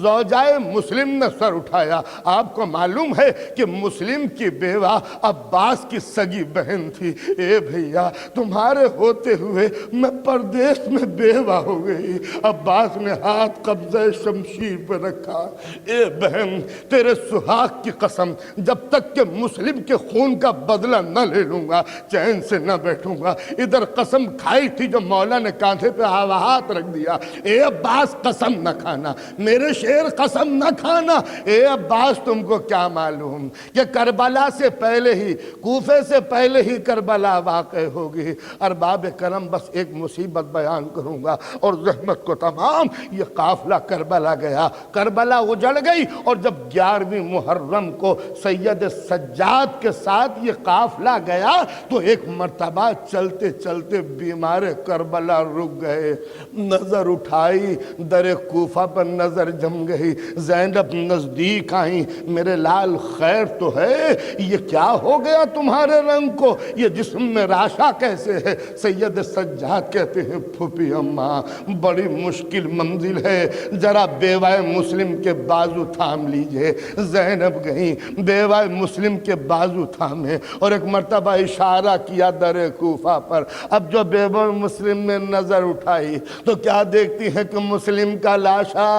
زوجائے مسلم نے سر اٹھایا۔ آپ کو معلوم ہے کہ مسلم کی بیوہ عباس کی سگی بہن تھی۔ اے بھیا تمہارے ہوتے ہوئے میں پردیس میں بیوہ ہو گئی۔ عباس نے ہاتھ قبضہ شمشیر پہ رکھا۔ اے بہن تیرے سہاگ کی قسم، جب تک کہ مسلم کے خون کا بدلہ نہ لے لوں گا چین سے نہ بیٹھوں گا۔ ادھر قسم کھائی تھی جو مولا نے کاندھے پہ ہاتھ رکھ دیا، اے عباس قسم نہ کھانا، میرے شیر قسم نہ کھانا۔ اے عباس تم کو کیا معلوم کہ کربلا سے پہلے ہی، کوفے سے پہلے ہی کربلا واقع ہوگی۔ ارباب کرم بس ایک مصیبت بیان کروں گا اور زحمت کو تمام۔ یہ قافلہ کربلا گیا، کربلا اجڑ گئی، اور جب 11ویں محرم کو سید سجاد کے ساتھ یہ قافلہ گیا تو ایک مرتبہ چلتے چلتے بیمار کربلا رک گئے۔ نظر اٹھائی، در کوفہ پر نظر جم گئی۔ زینب نزدیک آئیں، میرے لال خیر تو ہے؟ یہ کیا ہو گیا تمہارے رنگ کو؟ یہ جسم میں راشا کیسے ہے؟ سید سجاد کہتے ہیں پھوپھی اماں بڑی مشکل منزل ہے، ذرا بیوہ مسلم کے بازو تھام لیجئے۔ زینب گئیں، بیوہ مسلم کے بازو تھامے اور ایک مرتبہ اشارہ کیا در کوفہ پر۔ اب جو بیوہ مسلم نے نظر اٹھائی تو کیا دیکھتی ہے کہ مسلم کا لاشا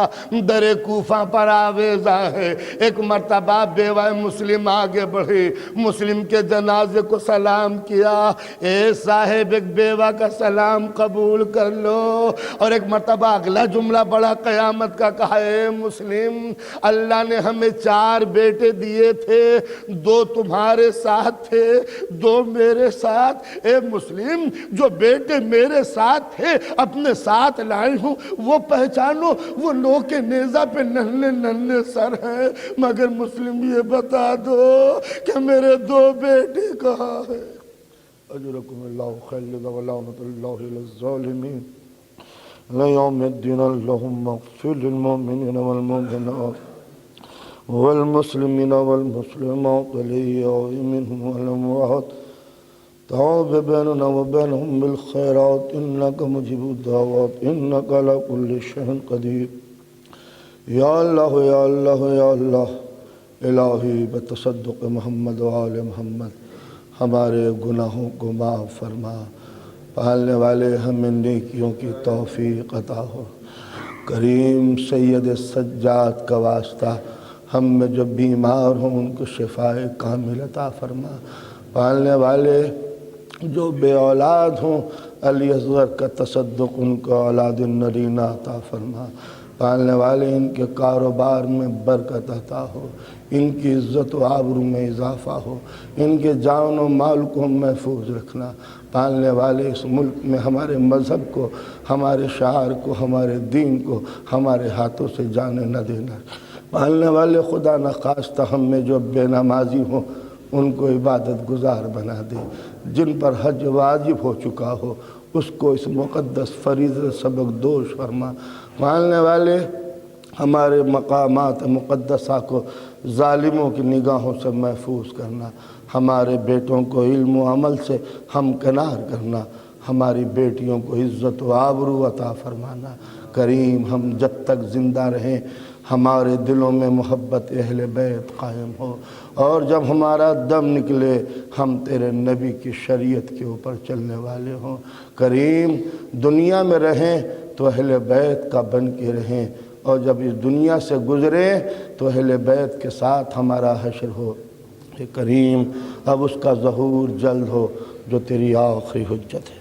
در کوفہ پر آویزہ ہے۔ ایک مرتبہ بیوہ مسلم آگے بڑھی، مسلم کے جنازے کو سلام کیا، اے صاحب ایک بیوہ کا سلام قبول کر لو۔ اور ایک مرتبہ اگلا جملہ بڑا قیامت کا کہا، اے مسلم اللہ نے ہمیں 4 بیٹے دیے تھے، 2 تمہارے ساتھ تھے، 2 میرے ساتھ۔ اے مسلم جو بیٹے میرے ساتھ تھے اپنے ساتھ لائی ہوں وہ پہچانو، وہ نو کے نیزہ پہ ننھے ننھے سر ہیں، مگر مسلم یہ بتا دو کہ میرے 2 بیٹے کہاں ہیں؟ اجرکم اللہ خالد ولعنت اللہ للظالمین لیوم الدین اللہم اغفر للمؤمنین والمؤمنات والمسلمین والمسلمات والاحیاء منهم والاموات تعاون بیننا وبینہم بالخیرات انک مجیب الدعوات انک علی کل شیء قدیر۔ یا اللہ یا اللہ یا اللہ، الہی بتصدق محمد و آل محمد ہمارے گناہوں کو معاف فرما، پالنے والے ہمیں نیکیوں کی توفیق عطا ہو۔ کریم سید سجاد کا واسطہ ہم میں جو بیمار ہوں ان کو شفاء کامل عطا فرما، پالنے والے جو بے اولاد ہوں علی اصغر کا تصدق ان کو اولاد نرینہ عطا فرما، پالنے والے ان کے کاروبار میں برکت عطا ہو، ان کی عزت و آبرو میں اضافہ ہو، ان کے جان و مال کو محفوظ رکھنا، پالنے والے اس ملک میں ہمارے مذہب کو، ہمارے شعار کو، ہمارے دین کو ہمارے ہاتھوں سے جانے نہ دینا، پالنے والے خدا نخواستہ ہم میں جو بے نمازی ہوں ان کو عبادت گزار بنا دے، جن پر حج واجب ہو چکا ہو اس کو اس مقدس فریضہ سبق دوش فرما، ماننے والے ہمارے مقامات مقدسہ کو ظالموں کی نگاہوں سے محفوظ کرنا، ہمارے بیٹوں کو علم و عمل سے ہمکنار کرنا، ہماری بیٹیوں کو عزت و آبرو عطا فرمانا۔ کریم ہم جب تک زندہ رہیں ہمارے دلوں میں محبت اہل بیت قائم ہو، اور جب ہمارا دم نکلے ہم تیرے نبی کی شریعت کے اوپر چلنے والے ہوں۔ کریم دنیا میں رہیں تو اہل بیت کا بن کے رہیں، اور جب اس دنیا سے گزریں تو اہل بیت کے ساتھ ہمارا حشر ہو۔ کہ کریم اب اس کا ظہور جلد ہو جو تیری آخری حجت ہے۔